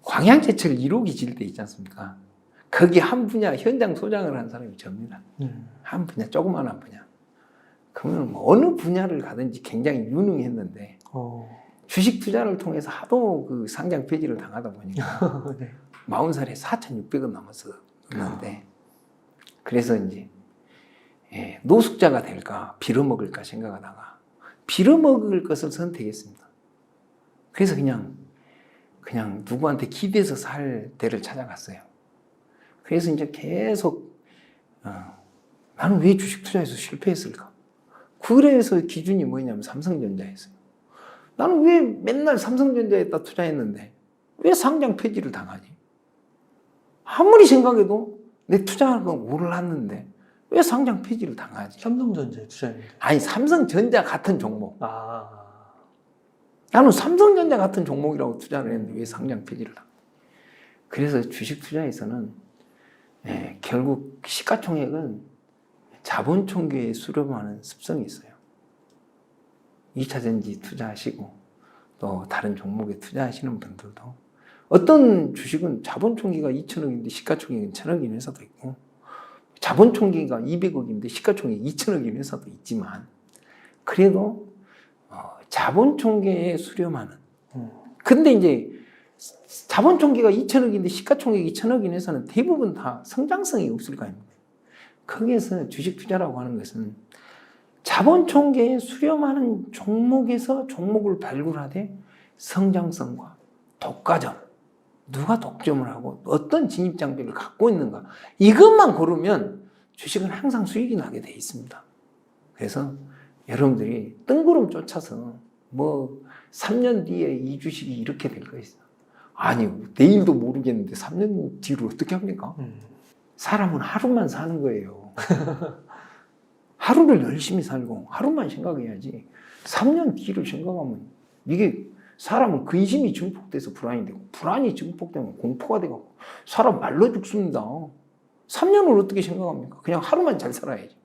광양제철 1호기 질 때 있지 않습니까? 거기 한 분야 현장 소장을 한 사람이 접니다. 한 분야, 조그마한 분야. 그러면 어느 분야를 가든지 굉장히 유능했는데 주식 투자를 통해서 하도 그 상장 폐지를 당하다 보니까 네. 40살에 4,600원 넘었었는데 그래서 이제 노숙자가 될까 빌어먹을까 생각하다가 빌어먹을 것을 선택했습니다. 그래서 그냥 누구한테 기대서 살 때를 찾아갔어요. 그래서 이제 계속 나는 왜 주식 투자에서 실패했을까? 그래서 기준이 뭐냐면 삼성전자였어요. 나는 왜 맨날 삼성전자에다 투자했는데 왜 상장 폐지를 당하지? 아무리 생각해도 내 투자한 건 올랐는데 왜 상장 폐지를 당하지? 삼성전자에 투자했는데. 아니 삼성전자 같은 종목. 나는 삼성전자 같은 종목이라고 투자를 했는데 왜 상장 폐지를 당하지? 그래서 주식 투자에서는 결국 시가총액은 자본 총계에 수렴하는 습성이 있어요. 2차전지 투자하시고 또 다른 종목에 투자하시는 분들도 어떤 주식은 자본 총계가 2천억인데 시가총액은 1,000억인 회사도 있고 자본 총계가 200억인데 시가총액 2천억인 회사도 있지만 그래도 자본 총계에 수렴하는 근데 이제 자본 총계가 2천억인데 시가총액이 1천억 이내에서는 대부분 다 성장성이 없을 거 아닙니까? 거기에서 주식 투자라고 하는 것은 자본 총계에 수렴하는 종목에서 종목을 발굴하되 성장성과 독과점, 누가 독점을 하고 어떤 진입 장비를 갖고 있는가 이것만 고르면 주식은 항상 수익이 나게 돼 있습니다. 그래서 여러분들이 뜬구름 쫓아서 뭐 3년 뒤에 이 주식이 이렇게 될 거 있어. 아니 내일도 모르겠는데 3년 뒤로 어떻게 합니까? 사람은 하루만 사는 거예요. 하루를 열심히 살고 하루만 생각해야지 3년 뒤를 생각하면 이게 사람은 근심이 증폭돼서 불안이 되고 불안이 증폭되면 공포가 되고 사람 말로 죽습니다. 3년을 어떻게 생각합니까? 그냥 하루만 잘 살아야지.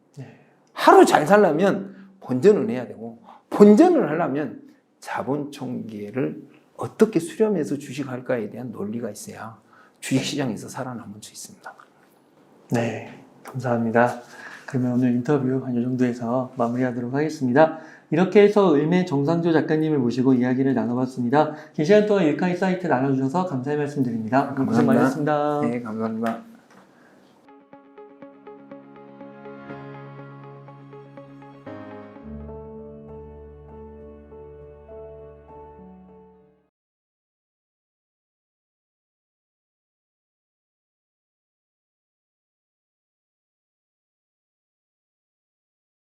하루 잘 살려면 본전을 해야 되고 본전을 하려면 자본 총계를 어떻게 수렴해서 주식할까에 대한 논리가 있어야 주식시장에서 살아남을 수 있습니다. 네, 감사합니다. 그러면 오늘 인터뷰 한 이 정도에서 마무리하도록 하겠습니다. 이렇게 해서 을매 정상조 작가님을 모시고 이야기를 나눠봤습니다. 긴 시간 동안 일카이 사이트 나눠주셔서 감사의 말씀드립니다. 고생 많으셨습니다. 네, 감사합니다.